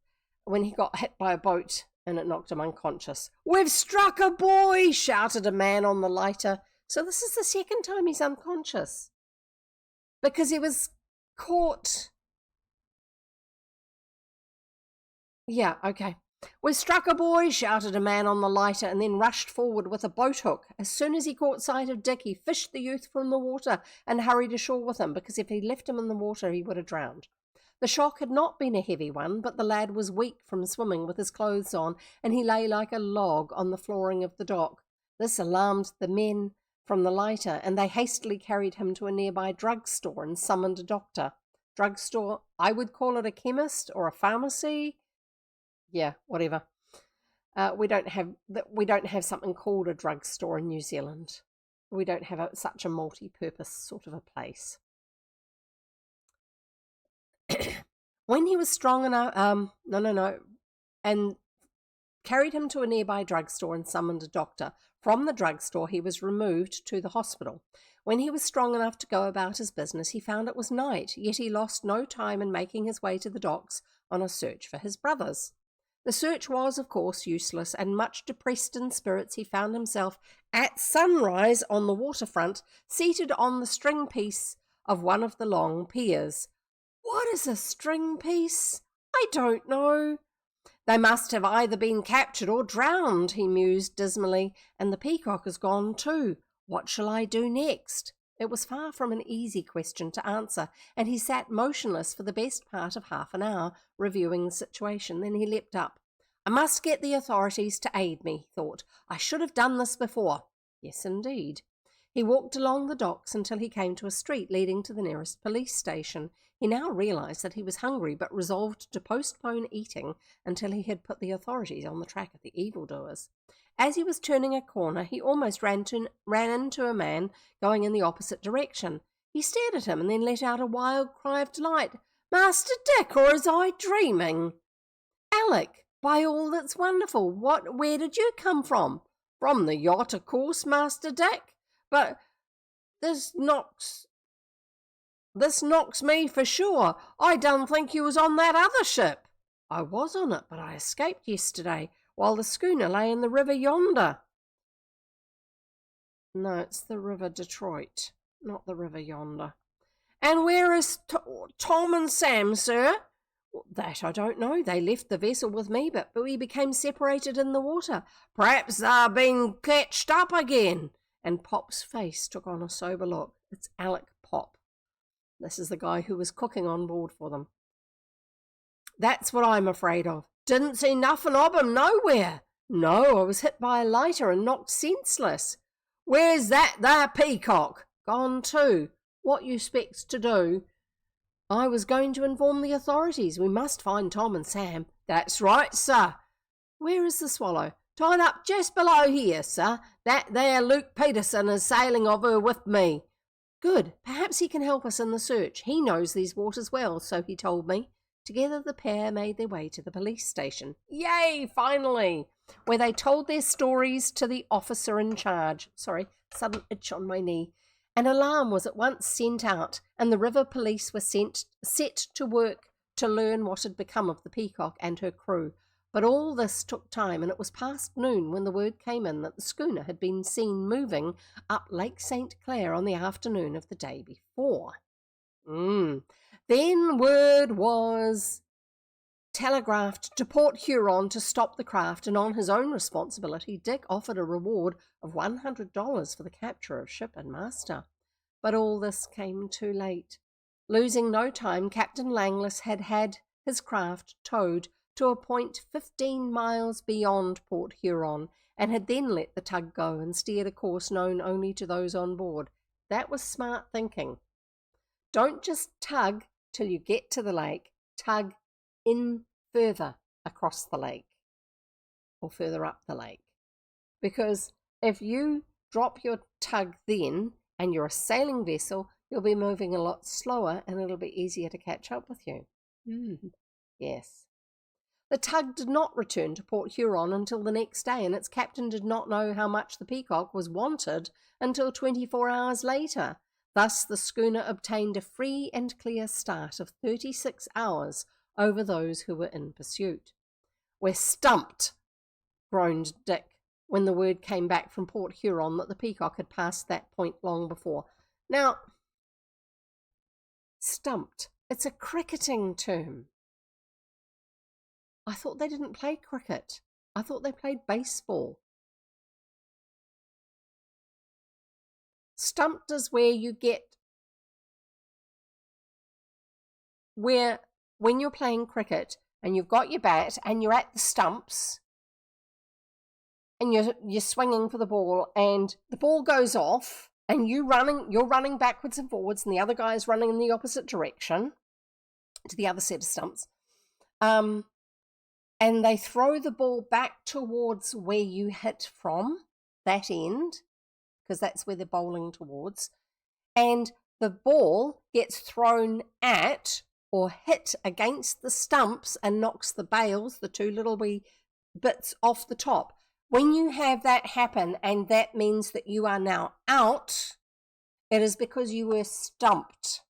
When he got hit by a boat and it knocked him unconscious. "We've struck a boy!" shouted a man on the lighter. So this is the second time he's unconscious because he was caught. Yeah, okay. "We've struck a boy!" shouted a man on the lighter and then rushed forward with a boat hook. As soon as he caught sight of Dick, he fished the youth from the water and hurried ashore with him because if he left him in the water, he would have drowned. The shock had not been a heavy one, but the lad was weak from swimming with his clothes on, and he lay like a log on the flooring of the dock. This alarmed the men from the lighter, and they hastily carried him to a nearby drugstore and summoned a doctor. Drugstore, I would call it a chemist or a pharmacy. Yeah, whatever. We don't have something called a drugstore in New Zealand. We don't have such a multi-purpose sort of a place. When he was strong enough, and carried him to a nearby drugstore and summoned a doctor. From the drugstore, he was removed to the hospital. When he was strong enough to go about his business, he found it was night, yet he lost no time in making his way to the docks on a search for his brothers. The search was, of course, useless, and much depressed in spirits, he found himself at sunrise on the waterfront, seated on the string piece of one of the long piers. What is a string piece? I don't know. They must have either been captured or drowned, he mused dismally, and the peacock is gone too. What shall I do next? It was far from an easy question to answer, and he sat motionless for the best part of half an hour, reviewing the situation. Then he leapt up. I must get the authorities to aid me, he thought. I should have done this before. Yes, indeed. He walked along the docks until he came to a street leading to the nearest police station. He now realized that he was hungry, but resolved to postpone eating until he had put the authorities on the track of the evildoers. As he was turning a corner, he almost ran into a man going in the opposite direction. He stared at him and then let out a wild cry of delight. Master Dick, or was I dreaming? Alec, by all that's wonderful, where did you come from? From the yacht, of course, Master Dick. But this knocks me for sure. I don't think you was on that other ship. I was on it, but I escaped yesterday, while the schooner lay in the river yonder. No, it's the River Detroit, not the river yonder. And where is Tom and Sam, sir? That I don't know. They left the vessel with me, but we became separated in the water. Perhaps they're being catched up again. And Pop's face took on a sober look. It's Alec Pop. This is the guy who was cooking on board for them. That's what I'm afraid of. Didn't see nothing of him nowhere. No, I was hit by a lighter and knocked senseless. Where's that there peacock? Gone too. What you expects to do? I was going to inform the authorities. We must find Tom and Sam. That's right, sir. Where is the Swallow? Tied up just below here, sir. That there Luke Peterson is sailing of her with me. Good. Perhaps he can help us in the search. He knows these waters well, so he told me. Together the pair made their way to the police station. Yay, finally! Where they told their stories to the officer in charge. Sorry, sudden itch on my knee. An alarm was at once sent out, and the river police were set to work to learn what had become of the Peacock and her crew. But all this took time, and it was past noon when the word came in that the schooner had been seen moving up Lake St. Clair on the afternoon of the day before. Then word was telegraphed to Port Huron to stop the craft, and on his own responsibility, Dick offered a reward of $100 for the capture of ship and master. But all this came too late. Losing no time, Captain Langlis had his craft towed to a point 15 miles beyond Port Huron, and had then let the tug go and steered a course known only to those on board. That was smart thinking. Don't just tug till you get to the lake. Tug in further across the lake or further up the lake. Because if you drop your tug then and you're a sailing vessel, you'll be moving a lot slower and it'll be easier to catch up with you. Yes. The tug did not return to Port Huron until the next day, and its captain did not know how much the Peacock was wanted until 24 hours later. Thus the schooner obtained a free and clear start of 36 hours over those who were in pursuit. We're stumped, groaned Dick, when the word came back from Port Huron that the Peacock had passed that point long before. Now, stumped, it's a cricketing term. I thought they didn't play cricket. I thought they played baseball. Stumped is where you get, where when you're playing cricket and you've got your bat and you're at the stumps and you're swinging for the ball and the ball goes off and you're running backwards and forwards and the other guy's running in the opposite direction to the other set of stumps. And they throw the ball back towards where you hit from, that end, because that's where they're bowling towards. And the ball gets thrown at or hit against the stumps and knocks the bails, the two little wee bits off the top. When you have that happen and that means that you are now out, it is because you were stumped.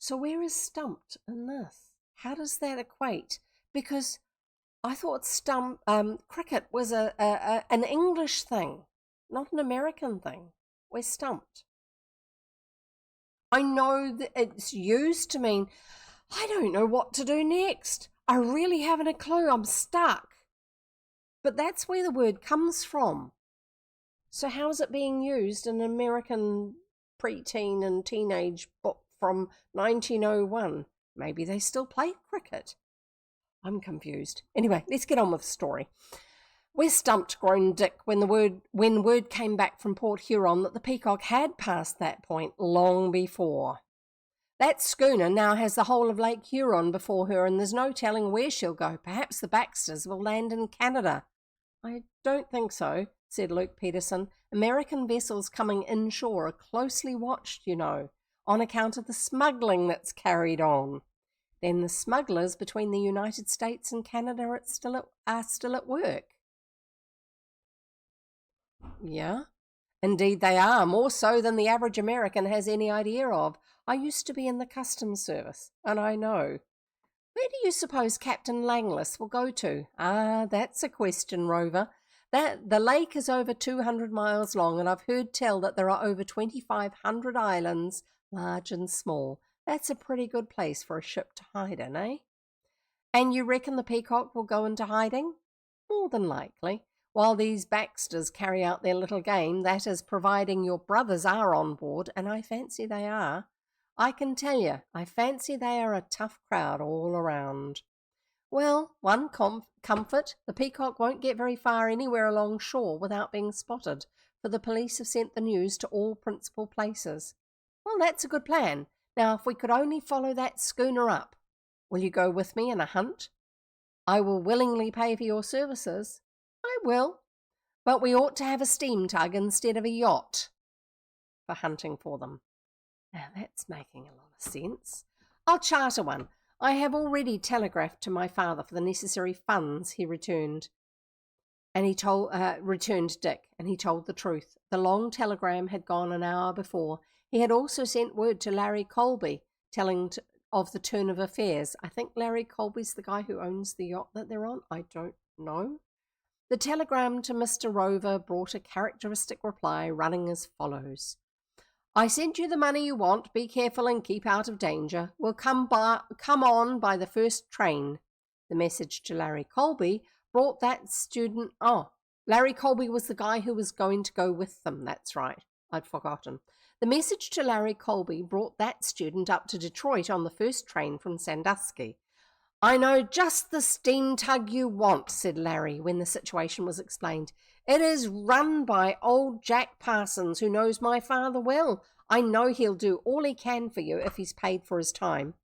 So where is stumped in this? How does that equate? Because I thought cricket was an English thing, not an American thing. We're stumped. I know that it's used to mean, I don't know what to do next. I really haven't a clue. I'm stuck. But that's where the word comes from. So how is it being used in an American preteen and teenage book from 1901? Maybe they still play cricket. I'm confused. Anyway, let's get on with the story. We're stumped, groaned Dick, when word came back from Port Huron that the Peacock had passed that point long before. That schooner now has the whole of Lake Huron before her, and there's no telling where she'll go. Perhaps the Baxters will land in Canada. I don't think so, said Luke Peterson. American vessels coming inshore are closely watched, you know, on account of the smuggling that's carried on. Then the smugglers between the United States and Canada are still at work. Yeah, indeed they are, more so than the average American has any idea of. I used to be in the customs service, and I know. Where do you suppose Captain Langlis will go to? Ah, that's a question, Rover. The lake is over 200 miles long, and I've heard tell that there are over 2,500 islands, large and small. That's a pretty good place for a ship to hide in, eh? And you reckon the Peacock will go into hiding? More than likely. While these Baxters carry out their little game, that is, providing your brothers are on board, and I fancy they are. I can tell you, I fancy they are a tough crowd all around. Well, one comfort, the Peacock won't get very far anywhere along shore without being spotted, for the police have sent the news to all principal places. Well, that's a good plan. Now, if we could only follow that schooner up. Will you go with me in a hunt? I will willingly pay for your services. I will. But we ought to have a steam tug instead of a yacht for hunting for them. Now, that's making a lot of sense. I'll charter one. I have already telegraphed to my father for the necessary funds, he returned. And returned Dick, and he told the truth. The long telegram had gone an hour before. He had also sent word to Larry Colby, telling of the turn of affairs. I think Larry Colby's the guy who owns the yacht that they're on. I don't know. The telegram to Mr. Rover brought a characteristic reply running as follows. I sent you the money you want. Be careful and keep out of danger. We'll come on by the first train. The message to Larry Colby brought that student... Oh, Larry Colby was the guy who was going to go with them. That's right. I'd forgotten. The message to Larry Colby brought that student up to Detroit on the first train from Sandusky. I know just the steam tug you want, said Larry when the situation was explained. It is run by old Jack Parsons, who knows my father well. I know he'll do all he can for you if he's paid for his time.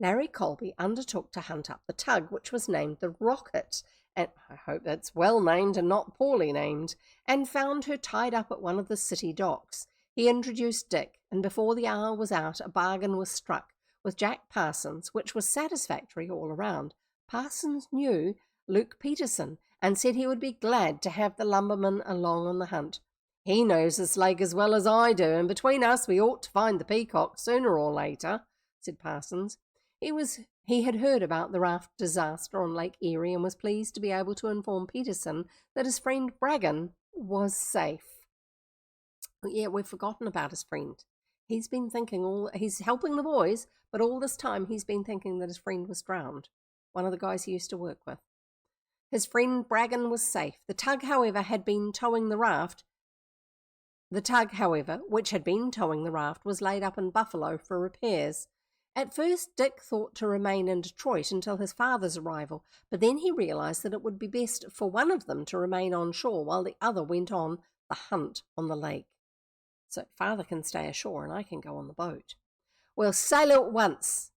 Larry Colby undertook to hunt up the tug, which was named the Rocket, and I hope that's well named and not poorly named, and found her tied up at one of the city docks. He introduced Dick, and before the hour was out, a bargain was struck with Jack Parsons, which was satisfactory all around. Parsons knew Luke Peterson and said he would be glad to have the lumberman along on the hunt. He knows this lake as well as I do, and between us we ought to find the Peacock sooner or later, said Parsons. He had heard about the raft disaster on Lake Erie and was pleased to be able to inform Peterson that his friend Bragan was safe. Yeah, we've forgotten about his friend. He's helping the boys, but all this time he's been thinking that his friend was drowned, one of the guys he used to work with. His friend Bragan was safe. The tug, however, which had been towing the raft, was laid up in Buffalo for repairs. At first, Dick thought to remain in Detroit until his father's arrival, but then he realized that it would be best for one of them to remain on shore while the other went on the hunt on the lake. So father can stay ashore and I can go on the boat. We'll sail at once,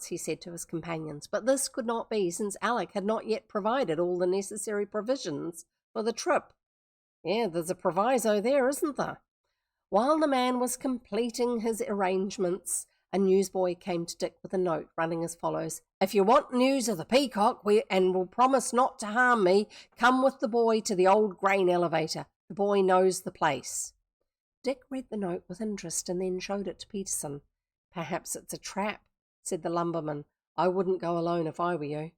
he said to his companions, but this could not be since Alec had not yet provided all the necessary provisions for the trip. Yeah, there's a proviso there, isn't there? While the man was completing his arrangements, a newsboy came to Dick with a note running as follows. If you want news of the Peacock and will promise not to harm me, come with the boy to the old grain elevator. The boy knows the place. Dick read the note with interest and then showed it to Peterson. Perhaps it's a trap, said the lumberman. I wouldn't go alone if I were you.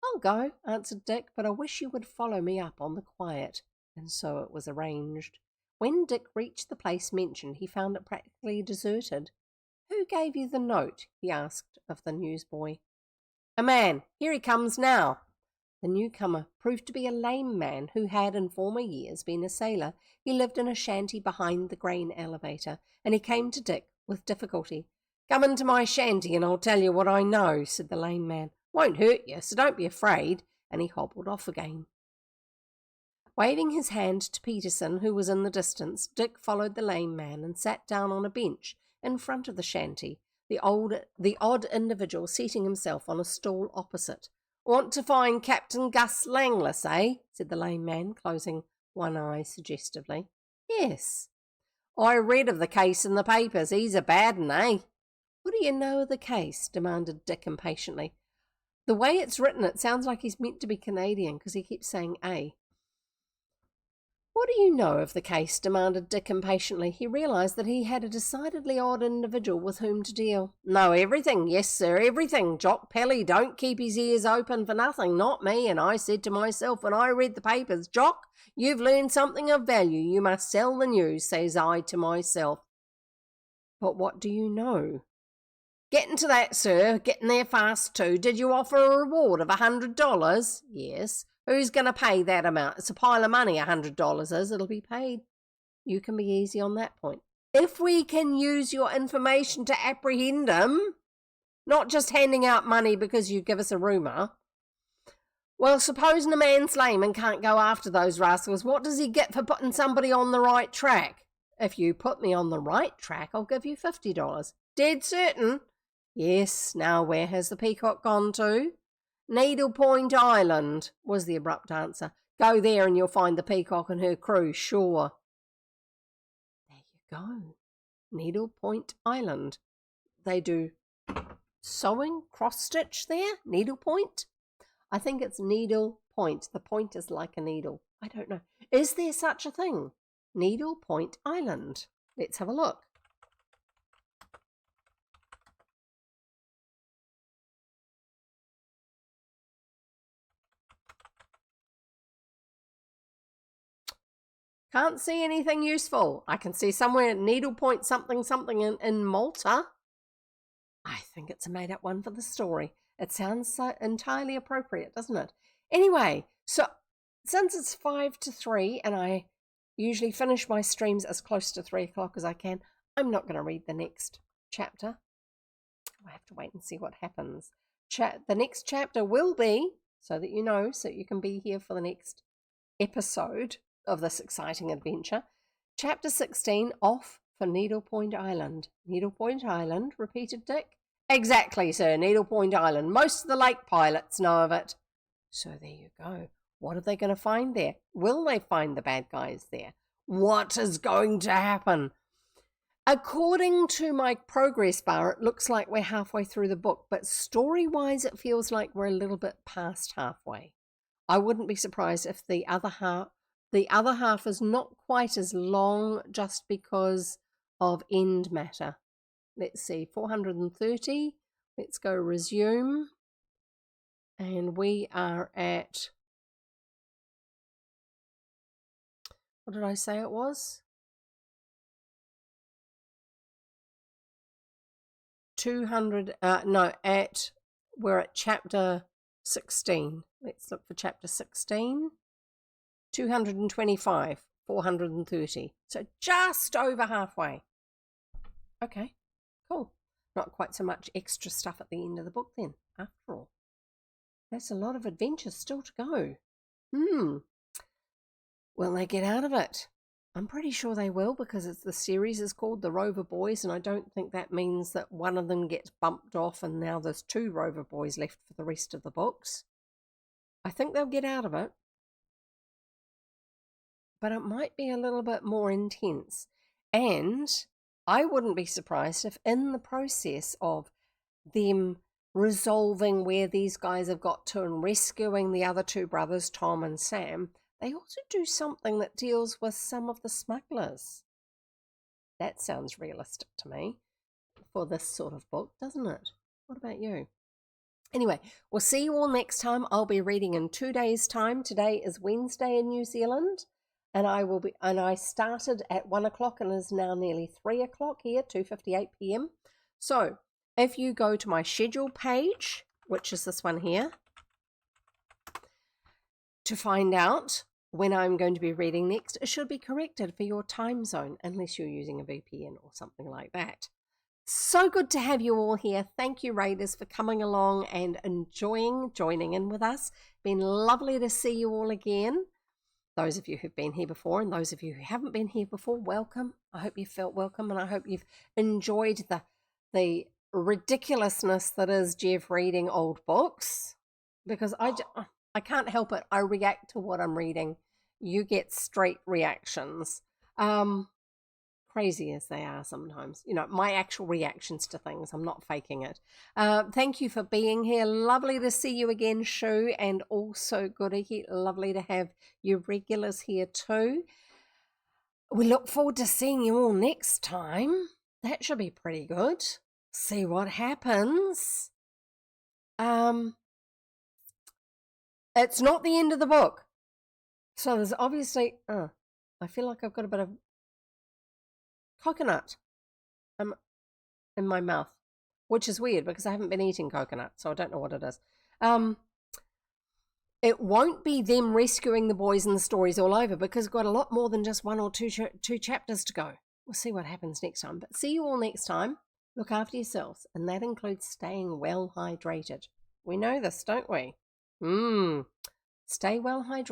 I'll go, answered Dick, but I wish you would follow me up on the quiet. And so it was arranged. When Dick reached the place mentioned, he found it practically deserted. Who gave you the note? He asked of the newsboy. A man. Here he comes now. The newcomer proved to be a lame man who had in former years been a sailor. He lived in a shanty behind the grain elevator, and he came to Dick with difficulty. Come into my shanty and I'll tell you what I know, said the lame man. Won't hurt you, so don't be afraid. And he hobbled off again. Waving his hand to Peterson, who was in the distance, Dick followed the lame man and sat down on a bench in front of the shanty, the odd individual seating himself on a stool opposite. Want to find Captain Gus Langlis, eh? Said the lame man, closing one eye suggestively. Yes. I read of the case in the papers. He's a bad un, eh? What do you know of the case? Demanded Dick impatiently. The way it's written, it sounds like he's meant to be Canadian because he keeps saying eh. What do you know of the case? Demanded Dick impatiently. He realised that he had a decidedly odd individual with whom to deal. Know everything, yes, sir, everything. Jock Pelly don't keep his ears open for nothing, not me. And I said to myself when I read the papers, Jock, you've learned something of value. You must sell the news, says I to myself. But what do you know? Getting to that, sir. Getting there fast too. Did you offer a reward of $100? Yes. Who's going to pay that amount? It's a pile of money, $100 is. It'll be paid. You can be easy on that point. If we can use your information to apprehend him, not just handing out money because you give us a rumour. Well, supposing a man's lame and can't go after those rascals, what does he get for putting somebody on the right track? If you put me on the right track, I'll give you $50. Dead certain? Yes. Now where has the peacock gone to? Needle Point Island, was the abrupt answer. Go there and you'll find the peacock and her crew, sure. There you go. Needle Point Island. They do sewing, cross-stitch there? Needle point? I think it's needle point. The point is like a needle. I don't know. Is there such a thing? Needle Point Island. Let's have a look. Can't see anything useful. I can see somewhere needle point something something in Malta. I think it's a made-up one for the story. It sounds so entirely appropriate, doesn't it? Anyway, so since it's 5 to 3 and I usually finish my streams as close to 3 o'clock as I can, I'm not going to read the next chapter. I have to wait and see what happens. The next chapter will be, so that you know, so you can be here for the next episode of this exciting adventure. Chapter 16, Off for Needle Point Island. Needle Point Island, repeated Dick. Exactly, sir, Needle Point Island. Most of the lake pilots know of it. So there you go. What are they going to find there? Will they find the bad guys there? What is going to happen? According to my progress bar, it looks like we're halfway through the book, but story-wise, it feels like we're a little bit past halfway. I wouldn't be surprised if the other half is not quite as long just because of end matter. Let's see, 430. Let's go resume. And we are at, what did I say it was? 200, we're at chapter 16. Let's look for chapter 16. 225, 430. So just over halfway. Okay, cool. Not quite so much extra stuff at the end of the book then, after all. That's a lot of adventures still to go. Will they get out of it? I'm pretty sure they will, because the series is called the Rover Boys, and I don't think that means that one of them gets bumped off and now there's 2 Rover Boys left for the rest of the books. I think they'll get out of it. But it might be a little bit more intense. And I wouldn't be surprised if in the process of them resolving where these guys have got to and rescuing the other 2 brothers, Tom and Sam, they also do something that deals with some of the smugglers. That sounds realistic to me for this sort of book, doesn't it? What about you? Anyway, we'll see you all next time. I'll be reading in 2 days' time. Today is Wednesday in New Zealand, and I started at 1 o'clock and it is now nearly 3 o'clock here, 2:58 p.m. So if you go to my schedule page, which is this one here, to find out when I'm going to be reading next, it should be corrected for your time zone, unless you're using a VPN or something like that. So good to have you all here. Thank you, Raiders, for coming along and enjoying joining in with us. Been lovely to see you all again. Those of you who've been here before and those of you who haven't been here before, welcome. I hope you felt welcome and I hope you've enjoyed the ridiculousness that is Jeff reading old books, because I can't help it. I react to what I'm reading. You get straight reactions. Crazy as they are sometimes. You know, my actual reactions to things. I'm not faking it. Thank you for being here. Lovely to see you again, Shu, and also Goodie. Lovely to have you regulars here too. We look forward to seeing you all next time. That should be pretty good. See what happens. It's not the end of the book. So there's obviously, I feel like I've got a bit of coconut in my mouth. which is weird because I haven't been eating coconut, so I don't know what it is. It won't be them rescuing the boys and the stories all over, because we've got a lot more than just one or two chapters to go. We'll see what happens next time. But see you all next time. Look after yourselves, and that includes staying well hydrated. We know this, don't we? Stay well hydrated.